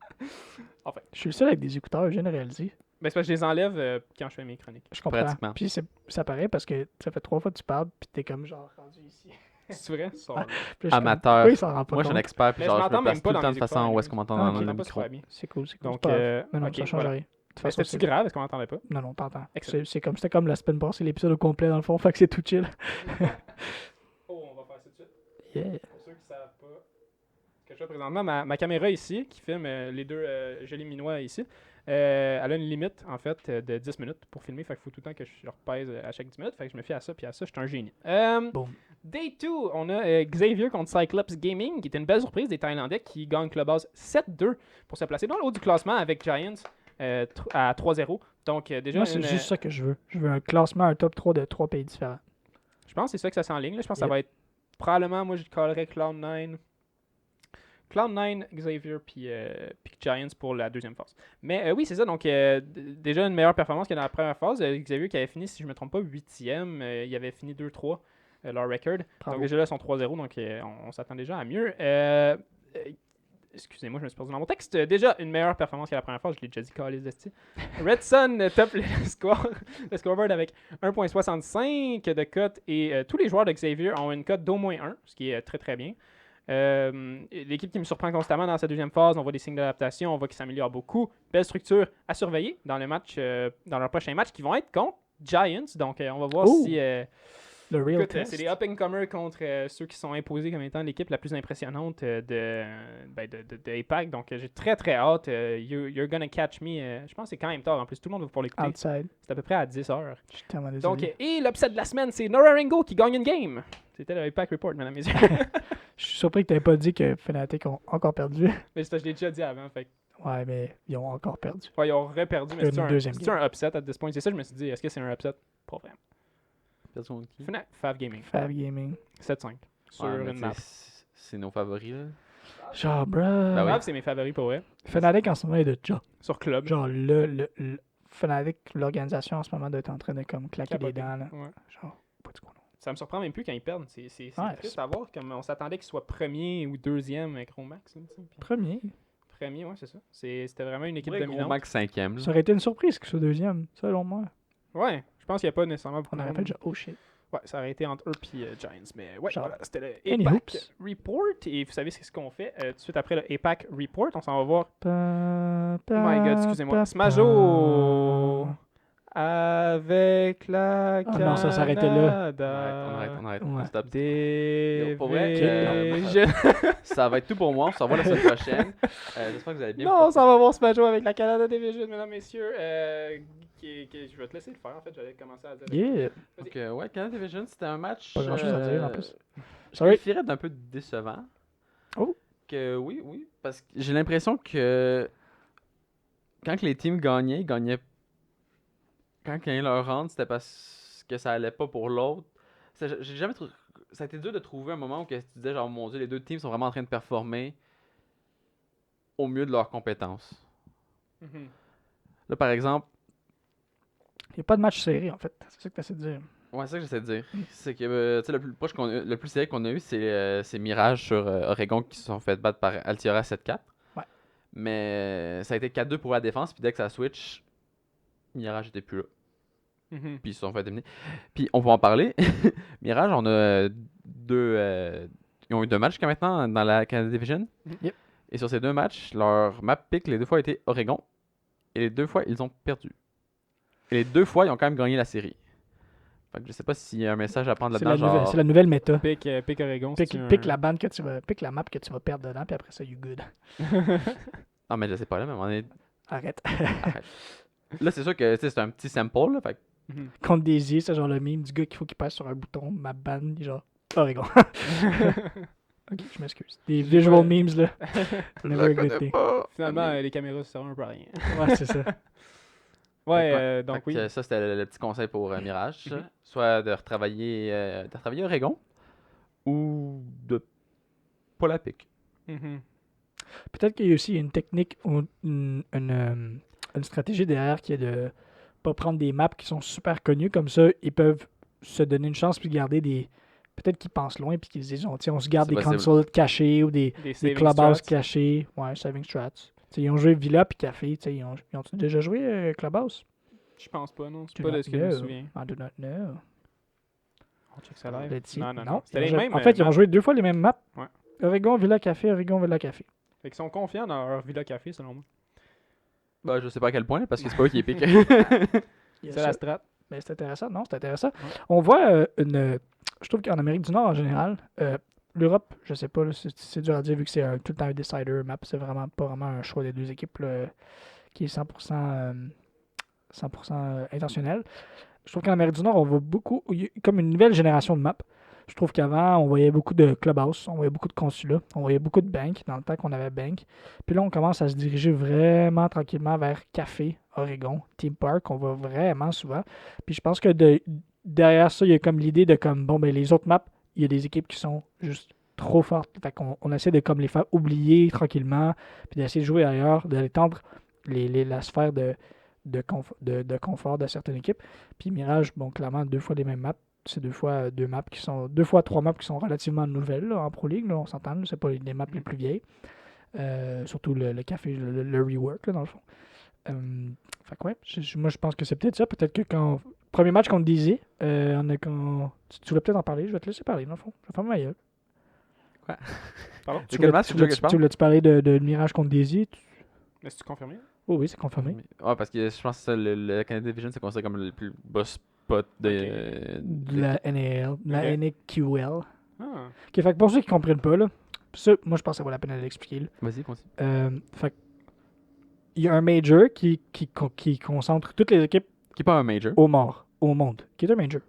A: Enfin,
B: Je suis le seul avec des écouteurs, je viens de réaliser.
A: ben, c'est parce que je les enlève quand je fais mes chroniques.
B: Je comprends.
C: Pratiquement.
B: Puis ça paraît parce que ça fait 3 fois que tu parles, puis t'es comme genre rendu ici.
A: C'est vrai? Ça,
B: Puis là, je suis comme,
C: Amateur.
B: pourquoi il s'en rend pas
C: Moi, je suis un
B: compte?
C: expert, puis
A: Mais je
C: genre, je
A: m'entends
C: me place
A: même pas
C: tout le
A: dans
C: temps
A: les
C: de façon
A: écouteurs,
C: où est-ce qu'on m'entend
B: Ah,
C: dans
B: ok.
C: le
A: pas
C: micro.
A: super bien.
B: C'est cool, c'est cool.
A: Donc,
B: c'est pas grave. Mais non,
A: ok,
B: ça change
A: voilà.
B: rien. De toute
A: Ben,
B: façon,
A: c'était-tu grave? Est-ce qu'on n'entendait pas?
B: Non, non, t'entends.
A: Excellent.
B: C'était comme la semaine passée, l'épisode au complet dans le fond, fait que c'est tout chill.
A: Oh, on va faire ça tout de suite.
B: Yeah.
A: Pour ceux qui ne savent pas ce que je fais présentement, ma caméra ici, qui filme les deux jolis minois ici, elle a une limite, en fait, de 10 minutes pour filmer. Fait qu'il faut tout le temps que je repèse à chaque 10 minutes. Fait que je me fie à ça, puis à ça, je suis un génie.
B: Boom.
A: Day 2, on a Xavier contre Cyclops Gaming, qui est une belle surprise des Thaïlandais qui gagnent Clubhouse 7-2 pour se placer dans le haut du classement avec Giants à 3-0. Donc, déjà,
B: Moi, c'est juste ça que je veux. Je veux un classement, un top 3 de 3 pays différents.
A: je pense que c'est ça que ça s'enligne. Là. Je pense que ça
B: Yep.
A: va être probablement, moi, je callerais Cloud9. Cloud9, Xavier, puis Giants pour la deuxième phase. Mais oui, c'est ça. Donc, déjà une meilleure performance que dans la première phase. Xavier qui avait fini, si je ne me trompe pas, 8e. Il avait fini 2-3, leur record.
B: Bravo.
A: Donc, déjà là, ils sont 3-0. Donc, on s'attend déjà à mieux. Excusez-moi, je me suis perdu dans mon texte. Déjà, une meilleure performance que la première phase. Je l'ai déjà dit, Callis Desti. Red Sun top le scoreboard avec 1.65 de cote. Et tous les joueurs de Xavier ont une cote d'au moins 1, ce qui est très, très bien. L'équipe qui me surprend constamment dans sa deuxième phase, on voit des signes d'adaptation, on voit qu'ils s'améliorent beaucoup. Belle structure à surveiller dans le match, dans leur prochain match qui vont être contre Giants. Donc on va voir
B: Ouh.
A: si
B: Le real
A: écoute,
B: test.
A: c'est des up-and-comers contre ceux qui sont imposés comme étant l'équipe la plus impressionnante de APAC. Donc j'ai très très hâte. You're gonna catch me. Je pense que c'est quand même tard en plus. Tout le monde va pouvoir l'écouter.
B: Outside.
A: C'est à peu près à 10 heures.
B: Je suis tellement désolé.
A: Donc, et l'upset de la semaine, c'est Nora Ringo qui gagne une game. C'était le APAC Report, mesdames et messieurs.
B: Je suis surpris que tu n'aies pas dit que Fnatic ont encore perdu.
A: Mais c'est parce que je l'ai déjà dit avant. Fait que,
B: Ouais, mais ils ont encore perdu.
A: ouais, ils ont reperdu, mais
B: Une
A: c'est
B: deuxième
A: un upset à this point. C'est ça, je me suis dit, est-ce que c'est un upset? Pas vraiment.
C: Perdu contre qui?
A: Fav Gaming.
B: Fab Gaming.
A: 7-5 sur
C: Ouais, mais
A: une map.
C: tu sais, c'est nos favoris, là.
B: Genre, bro.
C: Ben oui.
A: Fav, c'est mes favoris pour vrai.
B: Fnatic en ce moment est de job.
A: Sur Club.
B: Genre, le Fnatic, l'organisation en ce moment doit être en train de comme claquer des
A: Capoté.
B: dents. Là.
A: Ouais.
B: Genre, pas du coup, non.
A: Ça me surprend même plus quand ils perdent. C'est
B: Ouais,
A: triste à voir. Comme on s'attendait qu'ils soient premier ou deuxième gros max. Là, tu sais. Puis
B: Premier.
A: premier, ouais, c'est ça. C'était vraiment une équipe
C: Gros
A: dominante.
C: max 5e.
B: Ça aurait été une surprise qu'il soit deuxième, selon moi.
A: Ouais, je pense qu'il n'y a pas nécessairement beaucoup
B: On
A: de
B: aurait
A: monde.
B: fait déjà, oh shit.
A: Ouais, ça aurait été entre eux et Giants. Mais ouais,
B: Genre,
A: voilà, c'était le
B: any
A: APAC
B: hoops?
A: Report. Et vous savez c'est ce qu'on fait tout de suite après le APAC Report. On s'en va voir.
B: Oh
A: my God, excusez-moi. Smajo! Avec la
B: Ah non, ça s'arrêtait là.
C: On arrête.
B: Ouais.
C: Stop.
A: Des
C: Pour vrai, ça va être tout pour moi. On se revoit la semaine prochaine. J'espère que vous allez bien.
A: Non, on s'en va voir Smajo avec la Canada Division, mesdames, messieurs. Je vais te laisser le faire, en fait. J'allais commencer à dire.
B: Yeah.
C: Donc, ouais, Canada Division, c'était un match.
B: Pas grand chose à dire en plus.
C: Je
B: Sorry.
C: qualifierais d'un peu décevant.
B: Oh.
C: Que oui, parce que j'ai l'impression que quand que les teams gagnaient, ils gagnaient. Quand ils gagnaient leur round, c'était parce que ça allait pas pour l'autre. J'ai jamais ça a été dur de trouver un moment où que tu disais genre mon Dieu, les deux teams sont vraiment en train de performer au mieux de leurs compétences.
A: Mhm.
C: Là, par exemple,
B: Il n'y a pas de match serré, en fait. C'est ça que tu essaies de dire.
C: ouais, c'est ça que j'essaie de dire. C'est que tu sais, le plus proche le plus serré qu'on a eu, c'est Mirage sur Oregon qui se sont fait battre par Altiora 7-4.
B: Ouais.
C: Mais ça a été 4-2 pour la défense, puis dès que ça switch, Mirage était plus là.
A: Mhm.
C: Puis ils se sont fait éliminer. Puis on va en parler. Mirage, on a ils ont eu 2 matchs jusqu'à maintenant dans la Canada Division.
B: Yep.
C: Et sur ces 2 matchs, leur map pick les 2 fois a été Oregon. Et les 2 fois, ils ont perdu. Et les 2 fois, ils ont quand même gagné la série. Fait que je sais pas s'il y a un message à prendre
B: C'est
C: là-dedans.
B: la, c'est la nouvelle méta.
A: Pick Oregon.
B: Pick,
A: c'est-tu
B: pick
A: un-
B: la bande que tu vas. Pick la map que tu vas perdre dedans, puis après ça, you good.
C: Non, mais je sais pas là, mais on est.
B: Arrête.
C: Là, c'est sûr que tu sais, c'est un petit sample. Là, fait que
A: Mhm.
B: Contre Daisy, c'est genre le meme du gars qu'il faut qu'il passe sur un bouton, map ban, genre Oregon. Ok, je m'excuse. Des visual memes, là. Never a good thing.
A: Finalement, les caméras servent un peu à rien.
B: Ouais, c'est ça.
A: Ouais,
C: Fait
A: donc
C: que,
A: oui.
C: ça, c'était le petit conseil pour Mirage.
A: Mhm.
C: Soit de retravailler, Oregon ou de pas la pique.
A: Mhm.
B: Peut-être qu'il y a aussi une technique ou une stratégie derrière qui est de pas prendre des maps qui sont super connues. Comme ça, ils peuvent se donner une chance puis garder des. Peut-être qu'ils pensent loin puis qu'ils se disent tiens, on se garde
C: C'est
B: des
C: possible.
B: consoles cachées ou
A: Des
B: des
A: saving
B: clubhouses
A: strats.
B: cachés. Ouais, saving strats. T'sais, ils ont joué Villa puis Café. Ils ont déjà joué Clubhouse?
A: Je pense pas, non. C'est
B: Do
A: pas de
B: not
A: ce que je me
B: know.
A: souviens.
B: I do not know.
A: On check ça live.
B: Let's see.
A: Non, non,
B: Non,
A: non. C'était
B: ils ont
A: les
B: joué-
A: mêmes.
B: En fait, ils ont
A: maps.
B: joué 2 fois les mêmes maps.
A: Ouais.
B: Oregon, Villa Café, Oregon, Villa Café.
A: Fait qu'ils sont confiants dans leur Villa Café, selon moi.
C: Bah, je sais pas à quel point, là, parce que c'est pas eux qui est pique.
B: Il y a
A: C'est
B: ça.
A: la strat.
B: Mais c'est intéressant, non? C'est intéressant. On voit je trouve qu'en Amérique du Nord, en général, l'Europe, je sais pas, là, c'est dur à dire vu que c'est tout le temps un decider map. C'est vraiment pas vraiment un choix des deux équipes là, qui est 100% intentionnel. Je trouve qu'en Amérique du Nord, on voit beaucoup, il y a comme une nouvelle génération de maps. Je trouve qu'avant, on voyait beaucoup de clubhouse, on voyait beaucoup de consulats, on voyait beaucoup de banques dans le temps qu'on avait bank. Puis là, on commence à se diriger vraiment tranquillement vers Café, Oregon, Team Park, on va vraiment souvent. Puis je pense que derrière ça, il y a comme l'idée de comme, bon, ben les autres maps, il y a des équipes qui sont juste trop fortes. Fait qu'on on essaie de comme les faire oublier tranquillement, puis d'essayer de jouer ailleurs, d'étendre la sphère de confort de certaines équipes. Puis Mirage, bon, clairement, 2 fois les mêmes maps. C'est 2 fois 2 fois 3 maps qui sont relativement nouvelles là, en Pro League, là, on s'entend, là, c'est pas les maps les plus vieilles. Surtout le café, le rework, là, dans le fond. Fait que ouais, moi je pense que c'est peut-être ça. Peut-être que quand. Premier match contre Dizzy, tu voulais peut-être en parler, je vais te laisser parler, dans le fond. Je vais fermer ma gueule.
A: Pardon?
C: C'est quel match tu veux que je
B: Tu
C: parle?
B: voulais-tu parler de Mirage contre Dizzy?
A: Est-ce que tu confirmes?
B: Oh oui, c'est confirmé.
C: Ouais, parce que je pense que ça, le Canadian Division, c'est considéré comme le plus bas spot
B: De la NAL, de la
A: Ok.
B: NAQL.
A: Ah.
B: Ok, fait que pour ceux qui comprennent pas, là, ça, moi je pense que ça vaut la peine de l'expliquer. Là.
C: Vas-y, continue.
B: Fait que il y a un major qui concentre toutes les équipes
C: Qui est pas un major.
B: au monde. Qui est un major.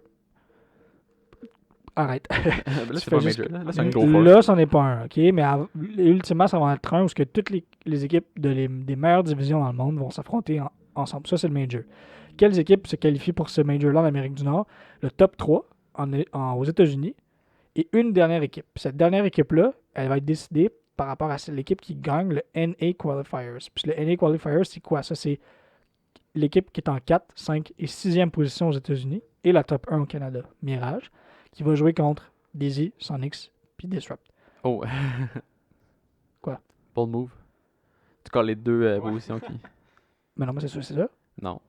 B: Arrête.
C: Là,
B: Tu
C: c'est
B: fais
C: pas un
B: juste-
C: major. Là, c'est un go for.
B: Là, c'en est pas un, ok? Mais ultimement, ça va être un où que toutes les équipes des meilleures divisions dans le monde vont s'affronter ensemble. Ça, c'est le major. Quelles équipes se qualifient pour ce major-là en Amérique du Nord? Le top 3 aux États-Unis et une dernière équipe. Cette dernière équipe-là, elle va être décidée par rapport à l'équipe qui gagne le NA Qualifiers. Puis le NA Qualifiers, c'est quoi? Ça, c'est l'équipe qui est en 4, 5 et 6e position aux États-Unis et la top 1 au Canada, Mirage, qui va jouer contre Dizzy, Sonics puis Disrupt.
C: Oh.
B: Quoi?
C: Bold move. Tu colles les deux
A: Ouais.
C: positions qui.
B: Mais non, mais c'est ça.
C: Non.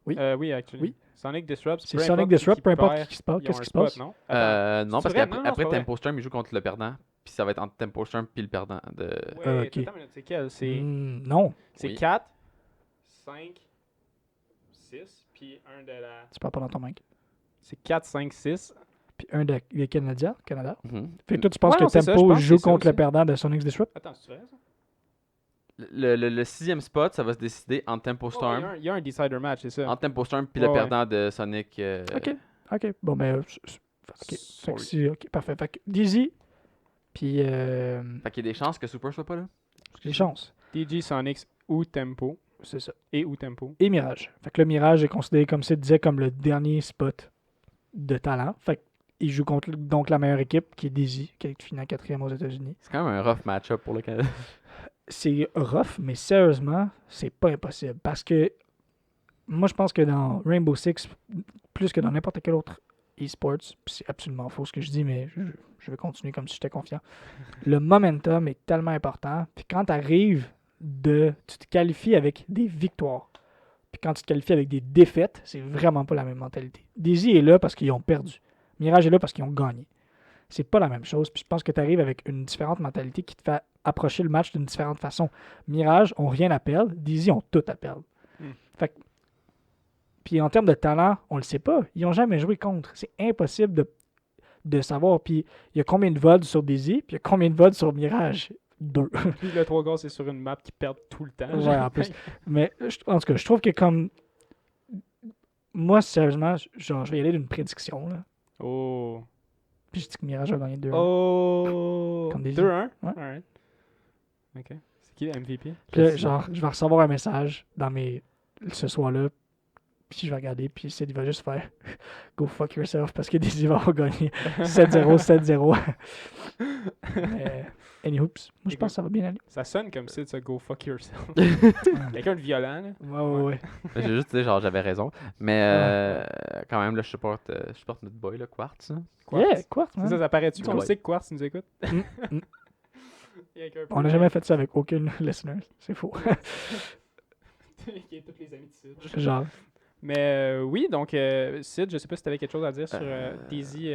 A: Oui, actually.
B: Oui.
A: Sonic Disrupt.
B: C'est Sonic Disrupt, peu importe qui se passe,
A: Ils ont
B: qu'est-ce
A: un
B: qui se
A: spot,
B: passe.
A: non?
C: Non,
A: C'est
C: parce
A: vrai?
C: qu'après
A: Non, c'est
C: après
A: pas vrai.
C: Tempo Storm, il joue contre le perdant. Puis ça va être entre Tempo Storm puis le perdant de.
A: Ouais,
B: ok.
A: attends une minute, c'est quel? C'est
B: Non,
C: Oui.
A: 4, 5, 6, puis un de la...
B: tu parles pas dans ton mic.
A: C'est 4, 5, 6.
B: Puis un de Canada.
C: Mhm.
B: Fait que toi, tu penses
A: Ouais,
B: que
A: non, c'est ça, je
B: Tempo
A: pense que
B: joue
A: c'est ça
B: contre le
A: aussi.
B: perdant de Sonics Disrupt?
A: Attends, c'est vrai ça?
C: Le 6e spot, ça va se décider entre Tempo
A: Oh,
C: Storm.
A: il y a un decider match, c'est ça.
C: Entre Tempo Storm puis
A: Ouais,
C: le
A: ouais.
C: perdant de Sonic.
B: Ok. Bon, ben. Ok. Fait
A: Sorry.
B: que ok, parfait. Fait que Dizzy, puis.
C: Fait qu'il y a des chances que Super soit pas là.
B: Les chances.
A: DG, Sonics ou Tempo.
B: C'est ça.
A: Et ou Tempo.
B: Et Mirage. Fait que le Mirage est considéré, comme ça disait, comme le dernier spot de talent. Fait qu'il joue contre donc la meilleure équipe, qui est Dizzy, qui est fini en 4e aux États-Unis.
C: C'est quand même un rough match-up pour le Canada.
B: C'est rough, mais sérieusement, c'est pas impossible. Parce que moi, je pense que dans Rainbow Six, plus que dans n'importe quel autre e-sports, puis c'est absolument faux ce que je dis, mais je vais continuer comme si j'étais confiant. Le momentum est tellement important. Puis quand tu arrives tu te qualifies avec des victoires. Puis quand tu te qualifies avec des défaites, c'est vraiment pas la même mentalité. Dizzy est là parce qu'ils ont perdu. Mirage est là parce qu'ils ont gagné. C'est pas la même chose. Puis je pense que tu arrives avec une différente mentalité qui te fait approcher le match d'une différente façon. Mirage ont rien à perdre. Dizzy ont tout à perdre. Fait que- Puis en termes de talent, on le sait pas. Ils ont jamais joué contre. C'est impossible de savoir. Puis il y a combien de vols sur Dizzy, puis il y a combien de vols sur Mirage? 2.
A: Puis le 3 gars, c'est sur une map qui perd tout le temps.
B: Ouais, en plus. Mais en tout cas, je trouve que comme. Moi, sérieusement, genre, je vais y aller d'une prédiction. Là.
A: Oh.
B: Puis je dis que Mirage va gagner 2.
A: Oh.
B: Comme des
A: 2-1.
B: Ouais.
A: Alright. Ok. C'est qui le MVP?
B: Puis là, genre, je vais recevoir un message dans mes ce soir-là, puis je vais regarder, puis Sid il va juste faire go fuck yourself parce que Daisy va gagner 7-0, 7-0. Mais, anywho, moi je pense que ça va bien aller.
A: Ça sonne comme si tu go fuck yourself. Quelqu'un de violent, là.
B: Ouais.
C: J'ai juste dit, genre, j'avais raison. Mais quand même, là, je supporte notre boy, là, Quartz. Hein.
B: Yeah, Quartz,
A: C'est
B: man.
A: ça paraît-tu qu'on
C: Ouais.
A: le sait que Quartz nous écoute?
B: Mm.
A: Il y a quelqu'un
B: On n'a jamais fait ça avec aucun listener. C'est faux.
A: qui est tous les amis de Sid.
B: Genre.
A: Mais oui, donc, Sid, je sais pas si tu avais quelque chose à dire sur Daisy.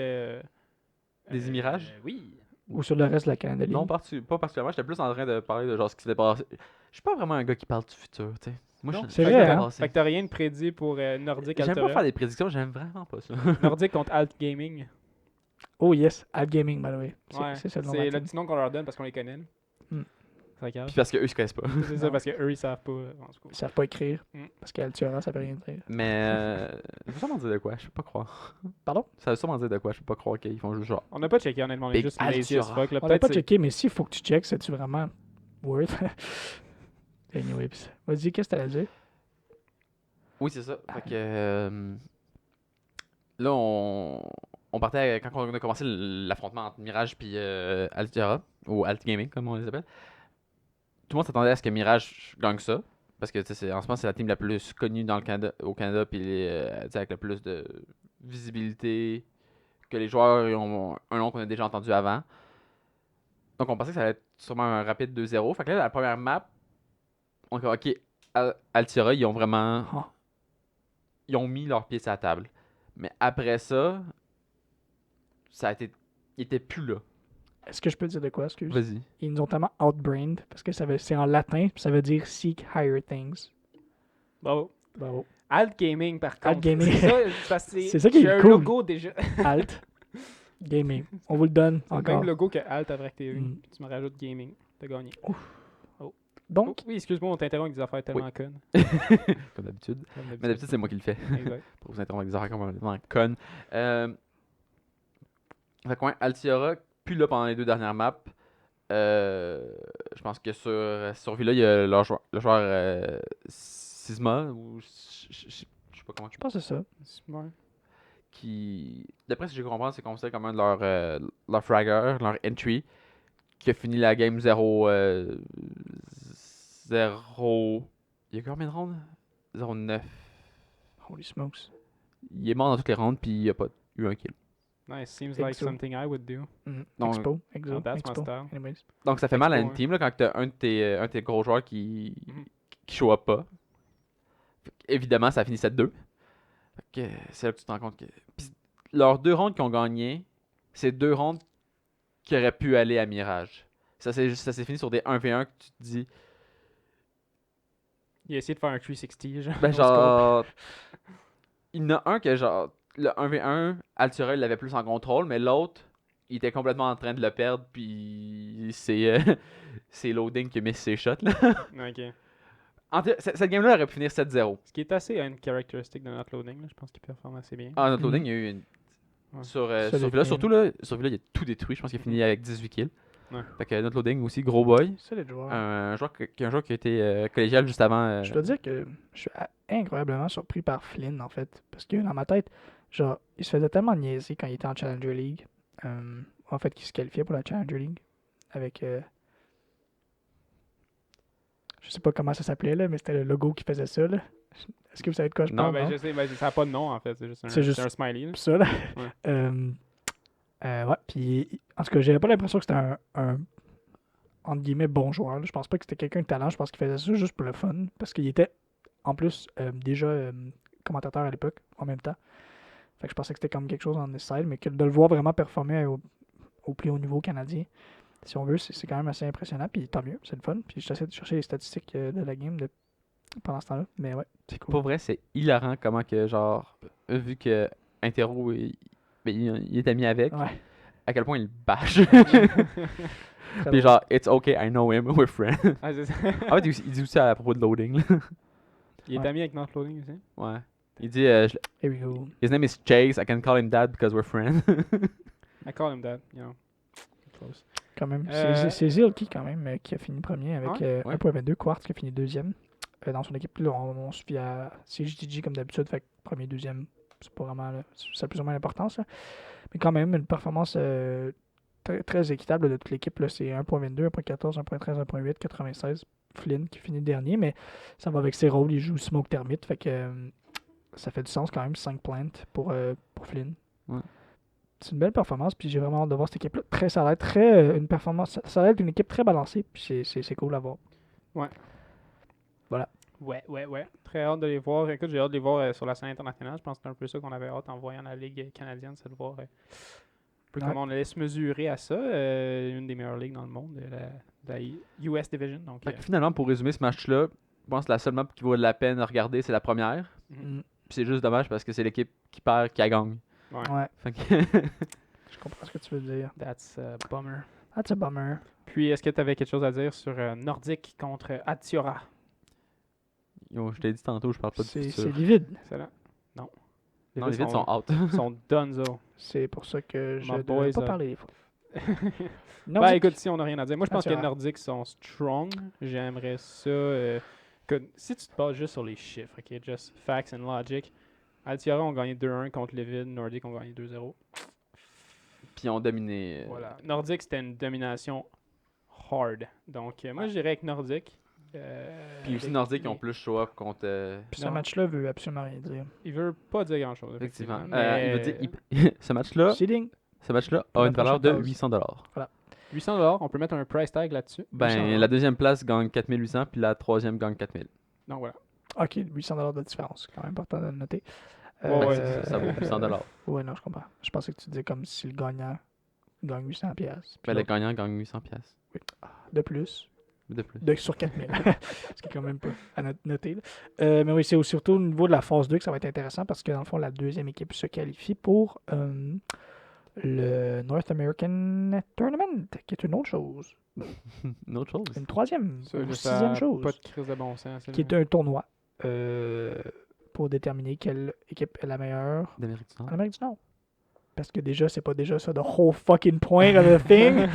C: Daisy Mirage?
A: Oui.
B: Ou sur le reste de la Canada League.
C: Non, pas particulièrement. J'étais plus en train de parler de genre ce qui s'était passé. Je suis pas vraiment un gars qui parle du futur, tu sais. Moi,
A: Non,
C: je
B: c'est
C: je
B: vrai,
C: suis
B: hein?
C: passé.
A: Fait que t'as rien de prédit pour Nordic
C: J'aime pas
A: Altera.
C: faire des prédictions, j'aime vraiment pas ça.
A: Nordic contre Alt Gaming.
B: Oh yes, Ad Gaming, by the way.
A: Ouais,
B: C'est ça le nom.
A: c'est
B: de la
A: le
B: team.
A: petit nom qu'on leur donne parce qu'on les connaît.
B: Mm.
A: C'est grave.
C: Puis parce qu'eux, ils se connaissent pas.
A: C'est ça, parce qu'eux, ils savent pas. En tout cas.
B: Ils savent pas écrire.
A: Mm.
B: Parce qu'Altura, ça veut rien dire.
C: Mais ça veut sûrement dire de quoi, je peux pas croire.
B: Pardon?
C: Ça veut sûrement dire de quoi, je peux pas croire qu'ils font juste genre.
A: On n'a pas checké, honnêtement. On est
C: Big
A: juste lazy as
C: Altura.
A: fuck. Là.
B: On l'a
A: Peut-être
B: pas
A: c'est-
B: checké, mais s'il faut que tu checkes, c'est-tu vraiment worth? Anyway, vas-y, qu'est-ce que t'allais dire?
C: Oui, c'est ça. Fait que là, on partait quand on a commencé l'affrontement entre Mirage puis Altera, ou Alt Gaming, comme on les appelle. Tout le monde s'attendait à ce que Mirage gagne ça. Parce que en ce moment, c'est la team la plus connue dans le Canada, au Canada, puis avec le plus de visibilité, que les joueurs ils ont un nom qu'on a déjà entendu avant. Donc on pensait que ça allait être sûrement un rapide 2-0. Fait que là, la première map, on a dit, ok, Altera, ils ont vraiment.
B: Ah.
C: Ils ont mis leurs pieds sur la table. Mais après ça, ça a été. Ils étaient plus là.
B: Est-ce que je peux dire de quoi, excuse?
C: Vas-y.
B: Ils nous ont tellement outbrained, parce que c'est en latin, puis ça veut dire seek higher things.
A: Bravo.
B: Bravo.
A: Alt Gaming, par contre.
B: Alt Gaming.
A: C'est ça, parce que
B: C'est ça qui est
A: j'ai un
B: cool.
A: logo déjà.
B: Alt Gaming. On vous le donne
A: C'est le
B: encore.
A: même logo que Alt avec TV.
B: Mm.
A: Puis tu me rajoutes Gaming. T'as gagné.
B: Donc,
A: Oh, oui, excuse-moi, on t'interrompt avec des affaires tellement connes.
C: Comme d'habitude.
A: Comme
C: Mais
A: d'habitude.
C: d'habitude, c'est moi qui le fais.
A: Exact.
C: Pour vous interrompre avec des affaires complètement connes. Fait que ouais, Altiora, plus là pendant les 2 dernières maps. Je pense que sur Villa, il y a le joueur Sisma, ou je sais pas comment
B: je pense que c'est ça.
A: Ouais.
C: qui, d'après ce que j'ai compris, c'est considéré comme un de leurs fraggers, leur entry, qui a fini la game 0. 0. Il y a combien de rounds 0-9.
B: Holy smokes.
C: Il est mort dans toutes les rounds, puis il a pas eu un kill.
A: Nice. Seems like
B: Exo.
A: something I would do.
C: Donc-
B: Expo. Exo.
A: Oh, that's my
B: Expo.
A: style.
B: Anyways.
C: Donc ça fait mal à une
A: Expo,
C: team là, quand t'as un de tes gros joueurs qui
A: Mhm.
C: show up pas. Fait que, évidemment, ça a fini 7-2. Fait que, c'est là que tu te rends compte que. Pis leurs 2 rounds qu'ils ont gagné, c'est 2 rounds qui auraient pu aller à Mirage. Ça s'est fini sur des 1v1 que tu te dis.
A: Il a essayé de faire un 360, genre.
C: Ben
A: au scope.
C: genre. Il y en a un que genre. Le 1v1, Altura il l'avait plus en contrôle, mais l'autre, il était complètement en train de le perdre, puis c'est Loading qui a mis ses shots là.
A: Ok.
C: Cette game-là aurait pu finir 7-0.
A: Ce qui est assez une caractéristique de notre loading, là. Je pense qu'il performe assez bien.
C: Ah, notre
B: Mhm.
C: Loading, il y a eu une.
A: Ouais.
C: Sur
B: Solide
C: Villa,
B: game.
C: surtout là, sur Villa, il a tout détruit. Je pense qu'il a fini avec 18 kills.
A: Ouais.
C: Fait que notre Loading aussi, gros boy.
B: C'est les joueurs.
C: Un joueur qui a été collégial juste avant.
B: Je dois dire que je suis incroyablement surpris par Flynn, en fait. Parce que dans ma tête, genre, il se faisait tellement niaiser quand il était en Challenger League. En fait, qu'il se qualifiait pour la Challenger League. Avec. Je sais pas comment ça s'appelait, là, mais c'était le logo qui faisait ça, là. Est-ce que vous savez de quoi je
C: Non,
B: parle?
A: ben, je sais, ben, ça n'a pas de nom en fait. C'est juste un,
B: C'est juste-
A: c'est un smiley. là.
B: Ça, là.
A: Ouais.
B: Ouais, puis en tout cas, j'avais pas l'impression que c'était un entre guillemets bon joueur. Là. Je pense pas que c'était quelqu'un de talent. Je pense qu'il faisait ça juste pour le fun. Parce qu'il était en plus déjà commentateur à l'époque en même temps. Fait que je pensais que c'était comme quelque chose en style, mais que de le voir vraiment performer au plus haut niveau canadien, si on veut, c'est quand même assez impressionnant. Puis tant mieux, c'est le fun. Puis j'essaie de chercher les statistiques de la game pendant ce temps-là. Mais ouais, c'est cool.
C: Pour vrai, c'est hilarant comment que, genre, vu que Intero, il est ami avec,
B: Ouais.
C: à quel point il le bâche.
B: Très
C: Puis
B: drôle.
C: genre, it's okay, I know him, we're friends.
A: Ah, c'est ça.
C: En fait, il dit aussi à propos de Loading. Là.
A: Il est
B: Ouais.
A: ami avec notre loading aussi.
C: Ouais. Il dit,
B: Here we go.
C: his name is Chase, I can call him Dad because we're friends.
A: I call him that. You know. Close.
B: Quand même.
A: Euh,
B: C'est Zilki quand même qui a fini premier avec
A: Ouais,
C: ouais.
B: 1.22. Quartz qui a fini deuxième. dans son équipe. Là, on se fie à CJTG comme d'habitude, fait que premier, deuxième, c'est pas vraiment là, ça a plus ou moins l'importance. Là. Mais quand même, une performance très, très équitable de toute l'équipe. Là. C'est 1.22, 1.14, 1.13, 1.8, 96. Flynn qui finit dernier, mais ça va avec ses rôles. Il joue Smoke Termite, fait que ça fait du sens quand même, 5 plantes pour Flynn.
C: Ouais.
B: C'est une belle performance, puis j'ai vraiment hâte de voir cette équipe-là. Ça va être très une performance, ça va être une équipe très balancée, puis c'est cool à voir.
A: Ouais.
B: Voilà.
A: Ouais. Très hâte de les voir. Écoute, j'ai hâte de les voir sur la scène internationale. Je pense que c'est un peu ça qu'on avait hâte en voyant la Ligue canadienne, c'est de voir un peu comment on allait se mesurer à ça. Une des meilleures ligues dans le monde, la US Division. Donc,
C: Fait que finalement, pour résumer ce match-là, je pense que la seule map qui vaut la peine à regarder, c'est la première.
B: Mm.
C: Puis c'est juste dommage parce que c'est l'équipe qui perd qui a gagne.
B: Ouais,
C: Fait que
B: je comprends ce que tu veux dire.
A: that's a bummer.
B: That's a bummer.
A: Puis, est-ce que tu avais quelque chose à dire sur Nordic contre Atiora?
C: Yo, je t'ai dit tantôt, je parle pas du
B: C'est
C: futur.
B: livide.
A: Excellent. Non.
C: Non, les vides sont out.
A: sont donezo.
B: C'est pour ça que je
A: My
B: ne
A: boys,
B: devrais pas parler des fois.
A: Ben
B: Nordic.
A: écoute, si on n'a rien à dire. Moi, je pense que les
B: Atiora.
A: Nordiques sont strong. J'aimerais ça. Si tu te bases juste sur les chiffres, ok, just facts and logic. Altiora ont gagné 2-1 contre Levid. Nordic ont gagné 2-0.
C: Puis ils ont dominé.
A: Voilà. Nordic, c'était une domination hard. Donc, moi, je dirais avec Nordic.
C: Puis aussi
A: avec
C: Nordiques ils ont
A: les-
C: plus show up contre.
B: Puis ce
A: Non.
B: match-là veut absolument rien dire.
A: Il veut pas dire grand-chose.
C: Effectivement.
A: Effectivement.
C: Il veut dire. Ce match-là
B: Seeding.
C: a
B: la
C: une valeur
B: prochaine
C: de
B: pause.
C: 800$.
A: $800, on peut mettre un price tag là-dessus.
C: Ben,
B: 800$.
C: la deuxième place gagne 4800$, puis la troisième gagne 4000$.
A: Donc voilà.
B: Ok, 800$ de différence. C'est quand même important de le noter.
A: Ouais,
C: Ça vaut 800$.
B: Ouais, non, je comprends. Je pensais que tu disais comme si le gagnant gagne 800$. Puis
C: Ben, le
B: l'autre,
C: gagnant gagne 800$.
B: de plus.
C: De plus.
B: Sur 4000. Ce qui est quand même pas à noter. Là. Mais oui, c'est surtout au niveau de la phase 2 que ça va être intéressant parce que dans le fond, la deuxième équipe se qualifie pour le North American Tournament, qui est une autre chose.
C: Une autre chose.
B: Une troisième,
A: Ça,
B: une
A: ça
B: sixième
A: a
B: chose.
A: Pas de crise de bon sens. ça,
B: Qui
A: là.
B: est un tournoi pour déterminer quelle équipe est la meilleure
C: D'Amérique du
B: en
C: Nord.
B: Amérique du Nord. Parce que déjà, c'est pas déjà ça the whole fucking point of the thing.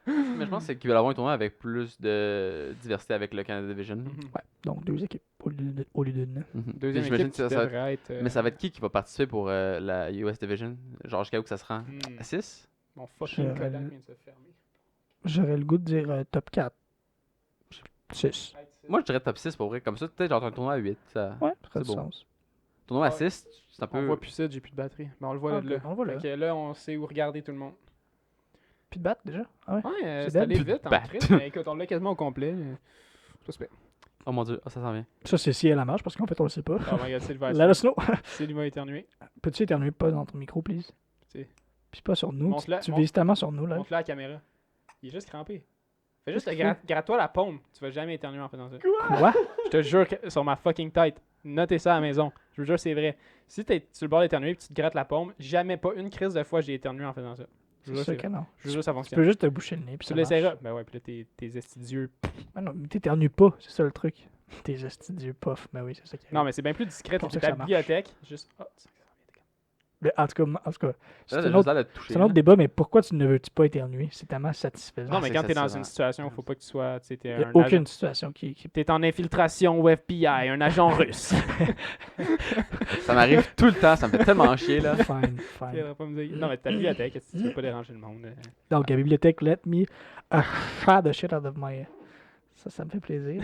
C: Mais je pense qu'ils veulent avoir un tournoi avec plus de diversité avec le Canada Division.
A: Mhm.
B: Ouais, donc deux équipes au lieu d'une.
C: Mhm.
A: Deuxième
C: J'imagine
A: équipe
C: que
A: qui
C: ça va
A: devrait être...
C: Mais ça va être qui va participer pour la US Division? Genre jusqu'à où que ça se rend?
A: Hmm.
C: À 6?
A: Mon fucking
B: Je-
A: Kodak vient de se fermer.
B: J'aurais le goût de dire top 4. 6.
C: Moi je dirais top 6 pour vrai. Comme ça, peut-être genre un tournoi à 8. Ça...
B: Ouais, ça fait
C: C'est
B: du
C: beau.
B: sens.
C: Tournoi à
A: Ah,
C: 6, c'est un
A: On
C: peu.
A: voit plus ça, j'ai plus de batterie. Mais on le voit
B: Ah,
A: là.
B: ok, on le voit là.
A: Fait que là, on sait où regarder tout le monde.
B: Puis de battre déjà. Ah ouais.
A: Ouais,
B: C'est
A: c'est allé
B: dead.
A: vite en
C: Bat.
A: crise, mais écoute, on l'a quasiment au complet. C'est pas super.
C: Oh mon dieu, oh, ça s'en vient.
B: Ça, c'est si elle la marche parce qu'en fait, on le sait pas.
A: Oh my god, Sylvain.
B: Let us know.
A: Sylvain éternué.
B: Peux-tu éternuer pas dans ton micro, please?
A: C'est-
B: Puis pas sur nous.
A: Montre-la,
B: Tu
A: montre-
B: vises tellement sur nous, là.
A: Montre-le à la caméra. Il est juste crampé. Fais juste
B: Qu'est-ce qu'il
A: gratte-toi la paume. Tu vas jamais éternuer en faisant ça.
B: Quoi?
A: Je te jure que sur ma fucking tête. Notez ça à la maison. Je vous jure, c'est vrai. Si t'es sur le bord d'éternuer et tu te grattes la paume, jamais pas une crise de fois j'ai éternué en faisant ça. Je vous
B: C'est
A: jure,
B: sûr
A: c'est
B: que
A: vrai.
B: non.
A: Je vous jure, ça
B: Tu
A: fonctionne.
B: peux juste te boucher le nez. Puis
A: Tu
B: ça
A: l'essaieras.
B: marche.
A: Ben ouais, puis là, tes estidieux.
B: Ah non, mais t'éternues pas. C'est ça le truc. Tes astudieux puffs. Ben oui, c'est ça qui arrive.
A: Non, mais c'est bien plus discret.
B: Comme
A: Tu
B: ça
A: ta
B: que ça marche.
A: bibliothèque. Juste. Oh,
B: Mais en tout cas, c'est
C: Là,
B: un
C: t'as
B: autre,
C: juste l'air de te toucher.
B: c'est un autre
C: là.
B: débat, mais pourquoi tu ne veux-tu pas éternuer? C'est tellement satisfaisant.
A: Non, mais
C: c'est
A: quand t'es dans
C: satisfaisant.
A: une situation, faut pas que tu sois. Tu sais, t'es
B: Il n'y a
A: un
B: aucune
A: agent.
B: situation qui
A: T'es en infiltration au FBI, un agent russe.
C: Ça m'arrive tout le temps, ça me fait tellement chier là.
B: Fine,
A: Tu
B: fine.
A: viendras pas me dire- Non, mais ta bibliothèque, est-ce que tu veux pas déranger le monde?
B: Donc, la bibliothèque, let me shut the shit out of my... Ça me fait plaisir.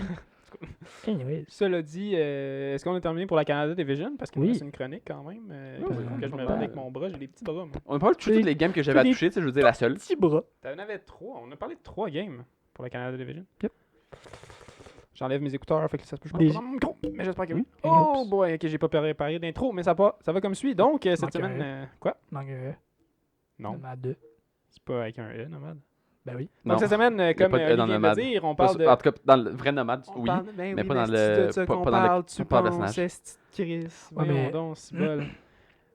B: Anyways.
A: Cela dit, est-ce qu'on a terminé pour la Canada Division? Parce qu'il me
B: Oui.
A: reste une chronique quand même.
C: Oui,
A: faut
C: oui,
A: que je me
B: oui.
A: rende avec mon bras. J'ai des petits bras, moi.
C: On a pas touché toutes les games que j'avais à
B: des
C: toucher, tu sais, je veux dire la seule.
B: Petit bras.
A: T'en avais 3. On a parlé de 3 games pour la Canada Division.
B: Yep.
A: J'enlève mes écouteurs, fait que ça se peut pas
B: Des-
A: dans mon micro, mais j'espère que oui.
B: Any
A: Oh
B: hopes?
A: boy, ok, j'ai pas préparé d'intro, mais ça va comme suit. Donc, cette
B: Manque
A: semaine...
B: un.
A: quoi?
B: Manque un E.
A: Non,
B: À 2.
A: c'est pas avec un E, nomade.
B: Ben oui.
A: Donc,
C: Non.
A: cette semaine,
C: a
A: comme
C: pas de E dans
A: Olivier vient de
C: Nomade.
A: dire, on
C: Pas
A: parle
C: sur-
A: de...
C: En tout cas, dans le vrai nomade,
A: On
C: oui.
A: parle- ben
C: mais
A: oui,
C: pas dans
A: c'est
C: le-
A: de ça
C: pas-
A: qu'on
C: pas dans le-
A: parle, tu
C: pas dans le
A: penses,
C: personnage.
A: esti de Chris.
B: Ouais,
A: Voyons
B: mais-
A: donc, c'est bol.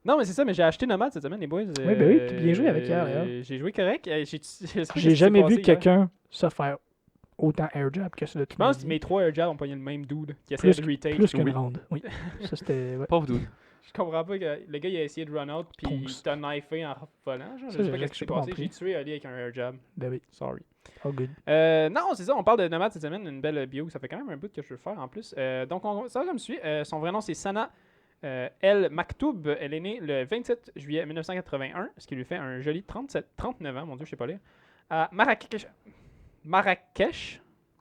A: Non, mais c'est ça, mais j'ai acheté Nomade cette semaine, les boys.
B: Oui, ben oui, puis bien joué avec hier, d'ailleurs.
A: J'ai joué correct.
B: J'ai jamais vu quelqu'un se faire autant air jab que ça de toute
A: Je pense
B: ma
A: que
B: vie.
A: mes 3 air jabs ont pogné le même dude qui essayait
B: Plus
A: de retake.
B: Plus qu'une
C: Oui.
B: ronde. Oui. Ça, c'était... Ouais.
C: Pauvre dude.
A: Je comprends pas que le gars il a essayé de run out puis il
B: Ponce.
A: t'a knifé en volant. Genre,
B: Ça,
A: je sais
B: j'ai
A: pas qu'est-ce qui s'est
B: pas
A: passé.
B: compris.
A: J'ai tué Ali avec un air jab.
B: Ben oui.
A: Sorry.
B: Oh, good.
A: Non, c'est ça, on parle de Nomad cette semaine, une belle bio. Ça fait quand même un bout que je veux faire en plus. Donc, ça va comme suit. Son vrai nom, c'est Sana El Maktoub. Elle est née le 27 juillet 1981, ce qui lui fait un joli 39 ans, mon Dieu, je sais pas lire. À Marrakech,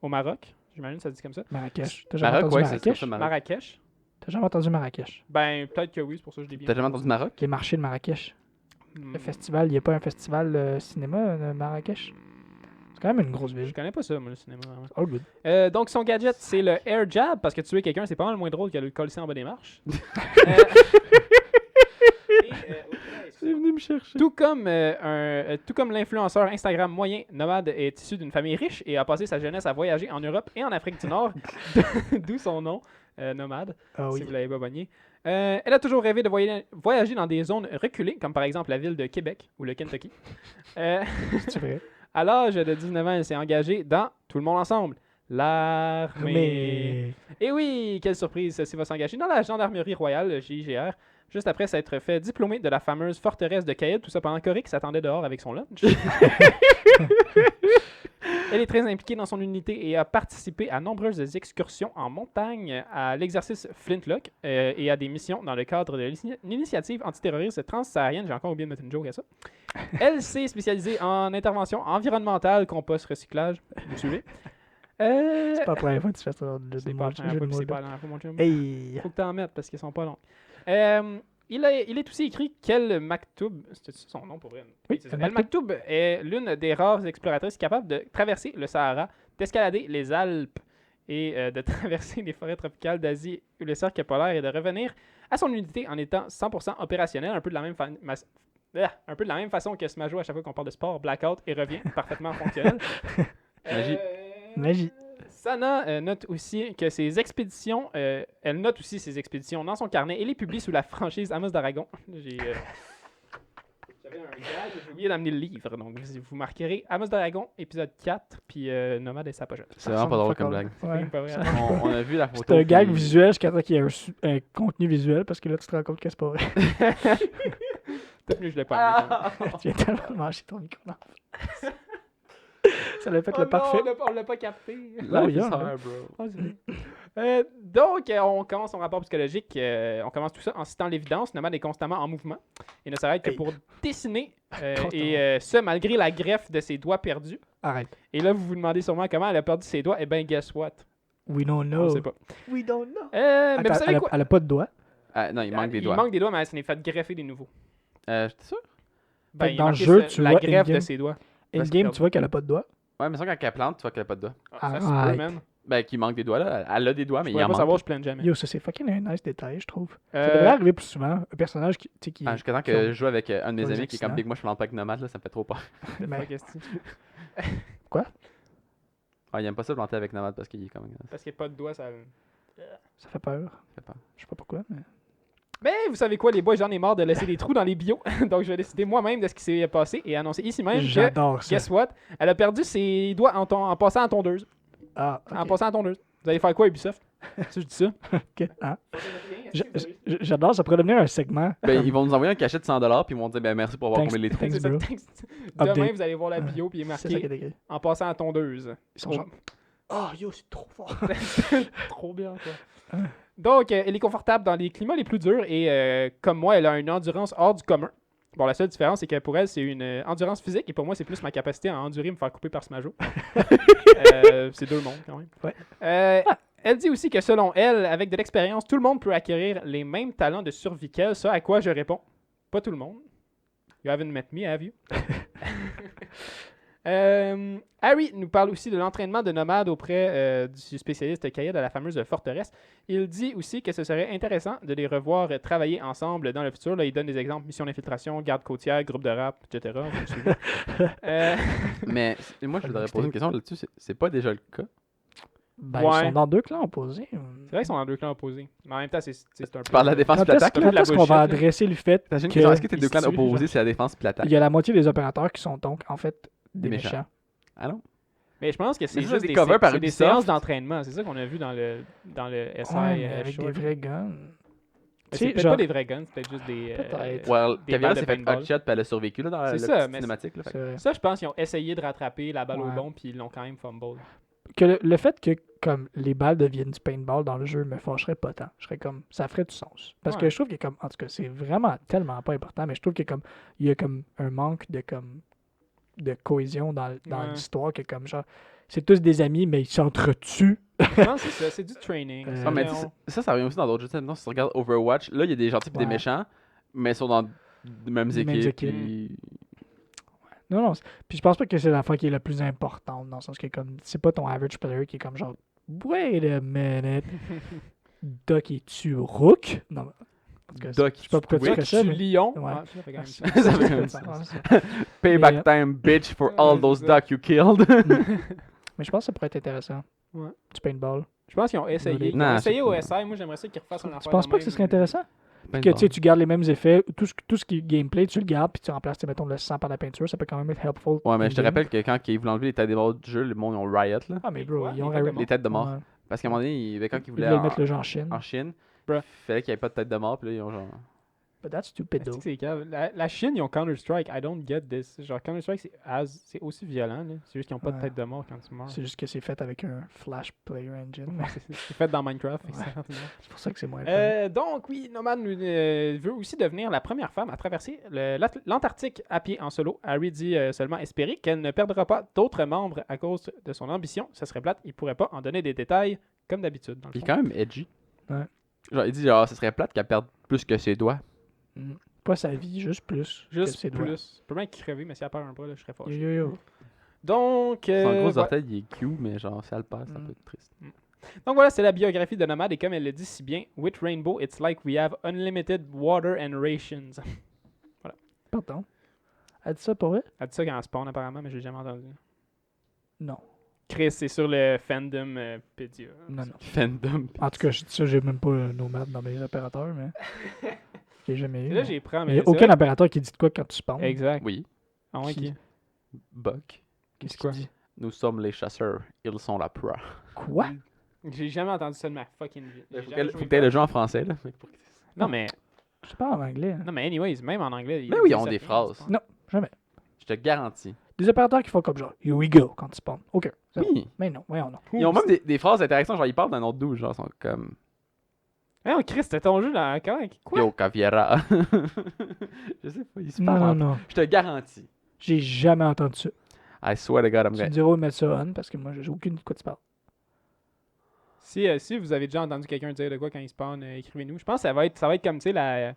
A: au Maroc. J'imagine que ça se dit comme ça.
B: Marrakech. T'as jamais
C: Maroc,
B: entendu
C: ouais, c'est
B: Marrakech?
C: ça, Maroc.
A: Marrakech.
B: T'as jamais entendu Marrakech?
A: Ben, peut-être que oui, c'est pour ça que je l'ai bien.
C: T'as jamais entendu Maroc?
B: Les marchés de Marrakech.
A: Hmm.
B: Le festival, il n'y a pas un festival cinéma de Marrakech? C'est quand même une grosse
A: Je
B: ville.
A: connais pas ça, moi, le cinéma. Vraiment.
B: All good.
A: Donc, son gadget, c'est le air jab, parce que tuer quelqu'un, c'est pas mal moins drôle que le coller en bas des marches.
B: C'est venu me chercher.
A: Tout comme l'influenceur Instagram moyen, Nomad est issu d'une famille riche et a passé sa jeunesse à voyager en Europe et en Afrique du Nord, d'où son nom, Nomad,
B: Ah
A: si
B: oui.
A: vous l'avez pas pogné. Elle a toujours rêvé de voyager dans des zones reculées, comme par exemple la ville de Québec ou le Kentucky.
B: C'est vrai.
A: À l'âge de 19 ans, elle s'est engagée dans Tout le monde ensemble, l'armée. Et oui, quelle surprise, celle-ci va s'engager dans la gendarmerie royale, le JGR, juste après s'être fait diplômer de la fameuse forteresse de Kaïd, tout ça pendant qu'Oryx s'attendait dehors avec son lunch. Elle est très impliquée dans son unité et a participé à nombreuses excursions en montagne, à l'exercice Flintlock et à des missions dans le cadre de l'initiative antiterroriste transsaharienne. J'ai encore oublié de mettre une joke à ça. Elle s'est spécialisée en intervention environnementale, compost, recyclage. Vous suivez?
B: C'est pas la première fois que tu fais ça.
A: C'est pas la première fois, puis c'est pas la dernière fois, mon chum.
B: Hey!
A: Faut que t'en mettes parce qu'ils sont pas longs. Il est aussi écrit qu'El Maktoub, c'est son nom pour vrai.
B: Oui,
A: C'est ça.
B: El
A: El Maktoub est l'une des rares exploratrices capables de traverser le Sahara, d'escalader les Alpes et de traverser les forêts tropicales d'Asie ou le cercle polaire et de revenir à son unité en étant 100% opérationnel, un peu de la même façon que Smajo à chaque fois qu'on parle de sport, blackout et revient parfaitement fonctionnel.
C: Magie.
B: Magie.
A: Sana note aussi que ses expéditions, elle note aussi ses expéditions dans son carnet et les publie sous la franchise Amos d'Aragon. J'avais un gage, j'ai oublié d'amener le livre, donc vous marquerez Amos d'Aragon, épisode 4, puis Nomade et sa pochette.
C: C'est vraiment pas drôle comme blague.
B: Ouais.
A: Pas vrai,
B: Ça
A: hein?
B: marche pas.
C: On a vu la photo.
B: C'est un gag
C: puis-
B: visuel jusqu'à temps qu'il y ait un contenu visuel parce que là, tu te rends compte que c'est pas vrai.
A: Peut-être mieux que je l'ai pas amené.
B: Tu viens tellement de manger ton micro. Ça l'a fait
A: Oh
B: le
A: non,
B: parfait.
A: on l'a pas capté.
C: La
B: Oh, yeah,
C: bizarre, bro.
A: Ah, c'est vrai. Donc, on commence son rapport psychologique. On commence tout ça en citant l'évidence. Nomad est constamment en mouvement et ne s'arrête que
B: Hey.
A: pour dessiner.
B: Constamment.
A: Et ce, malgré la greffe de ses doigts perdus.
B: Arrête.
A: Et là, vous vous demandez sûrement comment elle a perdu ses doigts. Eh bien, guess what?
B: We don't
A: On
B: know.
A: sait pas.
B: We don't know.
A: Mais vous
B: Attends,
A: savez quoi?
B: elle a pas de doigts.
C: Ah, non, il manque des
A: Il
C: doigts.
A: manque des doigts, mais elle s'en est fait greffer des nouveaux.
C: J'étais sûr?
A: Ben,
B: Fait que
A: il
B: dans le
A: marquait
B: jeu,
A: ça,
B: tu
A: la
B: vois
A: greffe de
B: in-game.
A: ses doigts.
C: Parce
B: In-game,
A: que-
B: tu vois qu'elle a pas de doigts.
C: Ouais, mais ça, quand elle plante, tu vois qu'elle a pas de doigts.
A: Ah, ça se peut,
B: Arrête.
A: man.
C: Ben, qu'il manque des doigts, là. Elle a des doigts, mais
A: Je
C: il
A: pourrais
C: en
A: pas
C: manque.
A: savoir, je plane jamais.
B: Yo, ça c'est fucking un nice détail, je trouve. Ça
A: Euh,
B: devrait arriver plus souvent. Un personnage qui, tu sais, qui
C: Ah, jusqu'à temps
B: qui
C: que
B: ont-
C: je joue avec un de mes
B: qui ont des
C: amis qui est comme
B: accidents.
C: Big, moi je plante pas avec Nomad, là, ça me fait trop peur.
B: Mais-
A: Fuck, est-ce que-
C: Ah, il aime pas ça planter avec Nomad parce qu'il est comme.
A: Parce qu'il n'y a pas de doigts, ça.
B: ça fait peur.
C: fait peur.
B: Je sais pas pourquoi, mais.
A: Mais vous savez quoi, les boys, j'en ai marre de laisser des trous dans les bios. Donc, je vais décider moi-même de ce qui s'est passé et annoncer ici même que,
B: J'adore ça.
A: guess what, elle a perdu ses doigts en passant à tondeuse.
B: Ah,
A: En
B: ok.
A: passant à tondeuse. Vous allez faire quoi, Ubisoft? Si je dis ça.
B: Ok, hein. J'adore, ça pourrait devenir un segment.
C: Ben, ils vont nous envoyer un cachet de 100$ puis ils vont dire ben merci pour avoir
B: Thanks.
C: comblé les trous.
B: Thanks,
A: C'est ça,
B: bro.
A: thanks. Demain,
B: Update.
A: vous allez voir la bio, puis il est
B: C'est ça qui est
A: marqué
B: écrit.
A: en passant à tondeuse.
B: Ils sont
A: Trop-
B: genre. Oh, yo, c'est trop fort.
A: Trop bien, quoi. Donc, elle est confortable dans les climats les plus durs et, comme moi, elle a une endurance hors du commun. Bon, la seule différence, c'est que pour elle, c'est une endurance physique et pour moi, c'est plus ma capacité à endurer me faire couper par Smajo. C'est deux mondes, quand même.
B: Ouais.
A: Elle dit aussi que selon elle, avec de l'expérience, tout le monde peut acquérir les mêmes talents de survie qu'elle. Ça, à quoi je réponds? Pas tout le monde. You haven't met me, have you? Harry nous parle aussi de l'entraînement de nomades auprès du spécialiste Kayed à la fameuse forteresse. Il dit aussi que ce serait intéressant de les revoir travailler ensemble dans le futur. Là, il donne des exemples, mission d'infiltration, garde côtière, groupe de rap, etc. Vous me suivez?
C: Mais moi je voudrais poser une question là-dessus, c'est pas déjà le cas?
B: Ben,
A: Ouais.
B: ils sont dans deux clans opposés.
A: C'est vrai qu'ils sont dans deux clans opposés. Mais en même temps, c'est un peu...
C: Tu parles de la défense
B: Quand
C: puis l'attaque?
A: là?
B: est-ce qu'on va
A: bullshit, là.
B: adresser le fait
C: T'as une
B: que
C: question, est-ce que tes
A: ils
C: deux clans
A: se tuent,
C: opposés
A: genre.
C: c'est la défense puis l'attaque?
B: il y a la moitié des opérateurs qui sont donc, en fait, des
C: Des méchants.
B: méchants.
C: Ah non?
A: Mais je pense que c'est
C: Mais ça,
A: juste
C: c'est
A: des,
C: cover par
A: c'est des
C: Ubisoft.
A: séances d'entrepreneur. C'est ça qu'on a vu dans le SI.
B: Ouais, mais avec
A: Short.
B: des vrais guns.
A: Mais
B: sais,
A: c'est peut-être
B: genre-
A: pas des vrais guns, c'est peut-être juste des.
B: Peut-être.
C: Well,
A: des
C: Caviar
A: balles de
C: s'est fait
A: paintball.
C: hotshot puis elle a survécu là, dans la
A: C'est
C: petite
A: ça, mais
C: cinématique. Là, fait que-
B: C'est vrai.
A: Ça, je pense qu'ils ont essayé de rattraper la balle au
B: Ouais.
A: bon, puis ils l'ont quand même fumble.
B: Que le fait que comme les balles deviennent du paintball dans le jeu me fâcherait pas tant. Je serais comme ça ferait du sens. Parce que
A: Ouais.
B: je trouve que comme en tout cas c'est vraiment tellement pas important, mais je trouve que comme il y a comme un manque de cohésion dans
A: Ouais.
B: l'histoire que comme genre c'est tous des amis mais ils s'entretuent.
A: Non, c'est ça, c'est du training.
B: Ah,
A: C'est
C: Non, mais
A: qu'on-
C: tu sais, ça revient aussi dans d'autres jeux. Maintenant, si tu regardes Overwatch, là, il y a des gentils et des
B: Ouais.
C: méchants, mais ils sont dans les mêmes
B: Les mêmes
C: équipes.
B: équipes.
C: puis-
B: Non. Puis je pense pas que c'est la fois qui est la plus importante dans le sens que comme c'est pas ton average player qui est comme genre wait a minute. Doc es-tu Rook? Non. En tout cas,
C: Doc,
B: je sais pas pourquoi tu
A: Toi,
B: ferais
A: tu
B: ça. Mais...
A: Lyon.
B: Ouais.
A: Ouais, ça fait quand même
B: Ça
A: sens.
C: Ça fait
B: fait
C: comme
B: sens,
C: ça.
B: ouais.
C: Payback
B: Mais,
C: time, bitch, for
A: Ouais,
C: all
A: c'est
C: those
A: ça.
C: duck you killed.
B: Mais je pense que ça pourrait être intéressant.
A: Ouais.
B: Du paintball.
A: Je pense qu'ils ont essayé. Ils
C: Non,
A: ont essayé
C: c'est
A: au
C: pas-
A: SI. Moi, j'aimerais ça qu'ils refassent un
B: Tu
A: affaire
B: penses
A: de
B: pas que ce
A: même.
B: serait intéressant? Que tu sais, tu gardes les mêmes effets, tout ce qui est gameplay, tu le gardes, puis tu remplaces, tu sais, mettons, le sang par la peinture, ça peut quand même être helpful.
C: Ouais, mais je te
B: in-game.
C: rappelle que quand ils voulaient enlever les têtes des morts du jeu, le monde, ils ont riot, là.
B: Ah, mais
A: Les
B: bro,
A: quoi?
B: ils ont
A: Les têtes de
B: arrêté-
C: Les têtes de mort.
B: Ouais.
C: Parce qu'à un moment donné, quand ils
B: Ils
C: voulaient
B: voulaient mettre le jeu en Chine.
C: en Chine,
A: Bruh.
C: il fallait qu'il n'y ait pas de tête de mort, puis là, ils ont genre.
B: But that's stupid,
A: Est-ce
B: though.
A: que c'est cave? La Chine, ils ont Counter-Strike. I don't get this. Genre, Counter-Strike, c'est aussi violent. là. C'est juste qu'ils n'ont pas de
B: Ouais.
A: tête de mort quand tu meurs.
B: C'est juste que c'est fait avec un Flash Player Engine. mais
A: C'est fait dans Minecraft. fait que
B: Ouais.
A: c'est rapidement.
B: c'est pour ça que c'est moins fun.
A: Donc, oui, Nomad veut aussi devenir la première femme à traverser l'Antarctique à pied en solo. Harry dit seulement espérer qu'elle ne perdra pas d'autres membres à cause de son ambition. Ça serait plate, il pourrait pas en donner des détails comme d'habitude. Dans le
C: Il est
A: fond.
C: quand même edgy.
B: Ouais.
C: Genre, il dit, genre, ce serait plate qu'elle perde plus que ses doigts.
B: Mm. Pas sa vie, juste plus. que
A: Juste
B: ses doigts.
A: plus. Peut même crever, mais si elle perd un bras, là, je serais
B: Yo,
A: fâché.
B: yo, yo.
A: Donc,
C: Son gros
A: voilà.
C: orteil, il est cute, mais genre, si elle le perd, c'est un
B: Mm.
C: peu triste.
A: Donc voilà, c'est la biographie de Nomad et comme elle le dit si bien, with Rainbow, it's like we have unlimited water and rations.
B: Pardon. Elle dit ça pour vrai?
A: Elle dit ça quand elle spawn apparemment, mais je l'ai jamais entendu.
B: Non.
A: Chris, c'est sur le fandom Pedia.
B: Non, non.
C: Fandom.
B: En tout cas, je dis ça, j'ai même pas Nomad dans mes opérateurs, mais. J'ai jamais eu.
A: Et là,
B: mais-
A: j'ai pris,
B: Il
A: mais
B: n'y a
A: c'est
B: aucun
A: vrai-
B: opérateur qui dit de quoi quand tu spawns.
A: Exact.
C: Oui,
A: Ah ouais,
B: Qui-
A: qui?
C: Buck.
B: Qu'est-ce
A: quoi?
B: qu'il dit?
C: Nous sommes les chasseurs, ils sont la proie.
B: Quoi?
A: J'ai jamais entendu ça de ma fucking vie. J'ai
C: Faut
A: jamais
C: que
A: joué
C: t'aies le
A: Buck.
C: jeu en français, là.
A: Non, mais,
B: Je parle en anglais. hein.
A: non, mais anyways, même en anglais.
C: Mais oui, ils
A: disent
C: ont
A: ça
C: des
A: rien,
C: phrases.
A: c'est pas-
B: Non, jamais.
C: Je te garantis.
B: Des opérateurs qui font comme genre, here we go, quand tu spawns. OK. c'est bon.
C: Oui.
B: Mais non, voyons non.
C: Ils ont même des phrases intéressantes, genre ils parlent d'un autre douche, genre ils sont comme
A: Hey, oh, Chris, c'était ton jeu là. Quoi?
C: Yo Caviera. Je sais pas, ils se
B: Non,
C: parlent.
B: non, non.
C: Je te garantis.
B: J'ai jamais entendu ça.
C: I swear to God, I'm
B: Tu me
C: gonna.
B: diras où mettre ça on parce que moi, j'ai aucune idée de quoi tu parles.
A: Si vous avez déjà entendu quelqu'un dire de quoi quand il spawn, écrivez-nous. Je pense que ça va être comme, tu sais,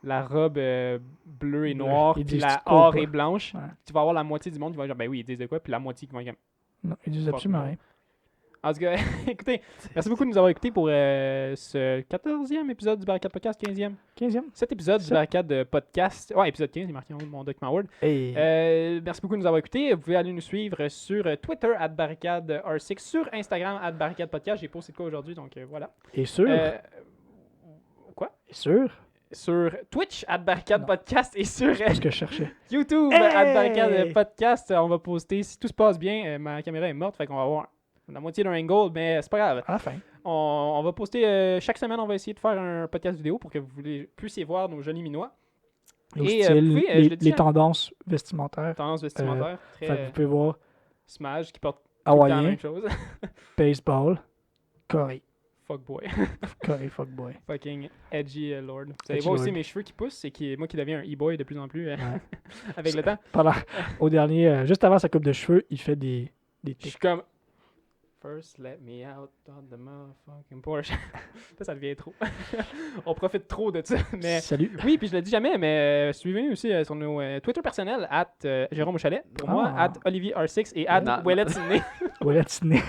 A: la robe bleue et
B: Bleu.
A: noire,
B: Ils
A: puis
B: disent
A: la
B: tout
A: or
B: pas.
A: et blanche.
B: Ouais.
A: Tu vas avoir la moitié du monde qui va dire, ben oui, ils disent de quoi, puis la moitié qui va dire,
B: Non, ils disent
A: Fuck
B: absolument
A: no.
B: rien.
A: en tout cas, écoutez, merci beaucoup de nous avoir écoutés pour ce 14e épisode du Barricade Podcast, 15e.
B: 15e.
A: Cet épisode du
B: Sept.
A: Barricade Podcast, ouais, épisode 15, il est marqué en haut de mon document Word.
B: Et
A: Merci beaucoup de nous avoir écoutés. Vous pouvez aller nous suivre sur Twitter, @barricade_r6, sur Instagram, @barricade_podcast. J'ai posté de quoi aujourd'hui, donc voilà.
B: et sûr.
A: Quoi?
B: Et sûr.
A: Sur Twitch, @barricade_podcast, et sur
B: C'est ce que je cherchais.
A: YouTube,
B: Hey!
A: @barricade_podcast. On va poster, si tout se passe bien, ma caméra est morte, fait qu'on va avoir la moitié d'un angle, mais c'est pas grave.
B: À la fin.
A: On va poster chaque semaine, on va essayer de faire un podcast vidéo pour que vous puissiez voir nos jolis minois.
B: Nos
A: Et,
B: styles,
A: vous pouvez, je
B: les,
A: le dis,
B: les
A: hein.
B: tendances vestimentaires.
A: Tendance vestimentaire,
B: Fait que
A: très
B: vous pouvez voir
A: Smash qui porte tout le temps la
B: hawaïen,
A: même chose.
B: baseball, Corée.
A: Fuckboy.
B: Corée, fuckboy.
A: Fucking edgy lord. Vous allez
B: Edgy
A: voir aussi
B: lord.
A: mes cheveux qui poussent, c'est moi qui deviens un e-boy de plus en plus
B: Ouais.
A: avec le temps.
B: Pendant, au dernier, juste avant sa coupe de cheveux, il fait des
A: Je
B: tics.
A: suis comme First let me out on the motherfucking Porsche. Ça devient trop. On profite trop de ça. Mais
B: Salut.
A: oui, puis je le dis jamais, mais suivez-nous aussi sur nos Twitter personnels, Jérôme Chalet, pour moi,
B: Ah.
A: @OlivierR6 et
C: Non.
A: @WelletSydney.
B: Voilà, Disney.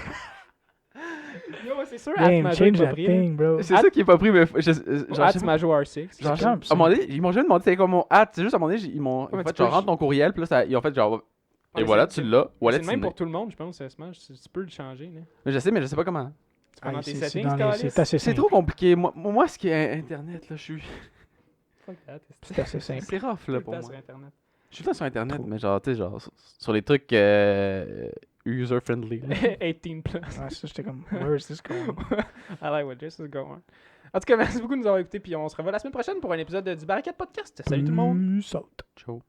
A: Yo, c'est sûr,
B: Damn,
A: @Majo est
B: change
A: pas
B: that
A: pris, là.
B: thing, bro.
C: C'est ça qui est pas pris, mais
A: Ou
C: genre,
A: @MajoR6.
C: genre,
B: C'est calme,
C: à un moment donné, ils m'ont jamais demandé c'est quoi mon hâte. C'est juste à un moment donné, ils m'ont
A: Ouais, mais
C: fait
A: tu peux
C: genre rentre ton courriel, puis là, ils ont fait genre.
A: Ouais,
C: Et
A: mais
C: voilà,
A: c'est-
C: tu l'as. Wallet
A: C'est le même
C: Sydney.
A: pour tout le monde, je pense, Smash. Tu peux le changer. Là.
C: Mais je sais pas comment.
A: Tu vas dans tes
B: C'est
A: settings,
B: dans les-
A: câlisse?
B: c'est assez
C: C'est
B: simple.
C: trop compliqué. Moi, ce qui est Internet, là, je suis.
A: Fuck that,
B: C'est assez simple.
C: C'est rough,
A: tout
C: là,
A: le
C: pour
A: temps
C: moi.
A: sur Internet.
C: Je suis tout le temps sur Internet,
B: Trop.
C: mais genre, tu sais, genre, sur les trucs user-friendly.
A: 18 plus.
B: Ouais, ça, j'étais comme, where is this going?
A: I like where this is going. En tout cas, merci beaucoup de nous avoir écoutés. Puis on se revoit la semaine prochaine pour un épisode du Barricade Podcast. Salut tout le monde.
B: Peace out.
C: Ciao.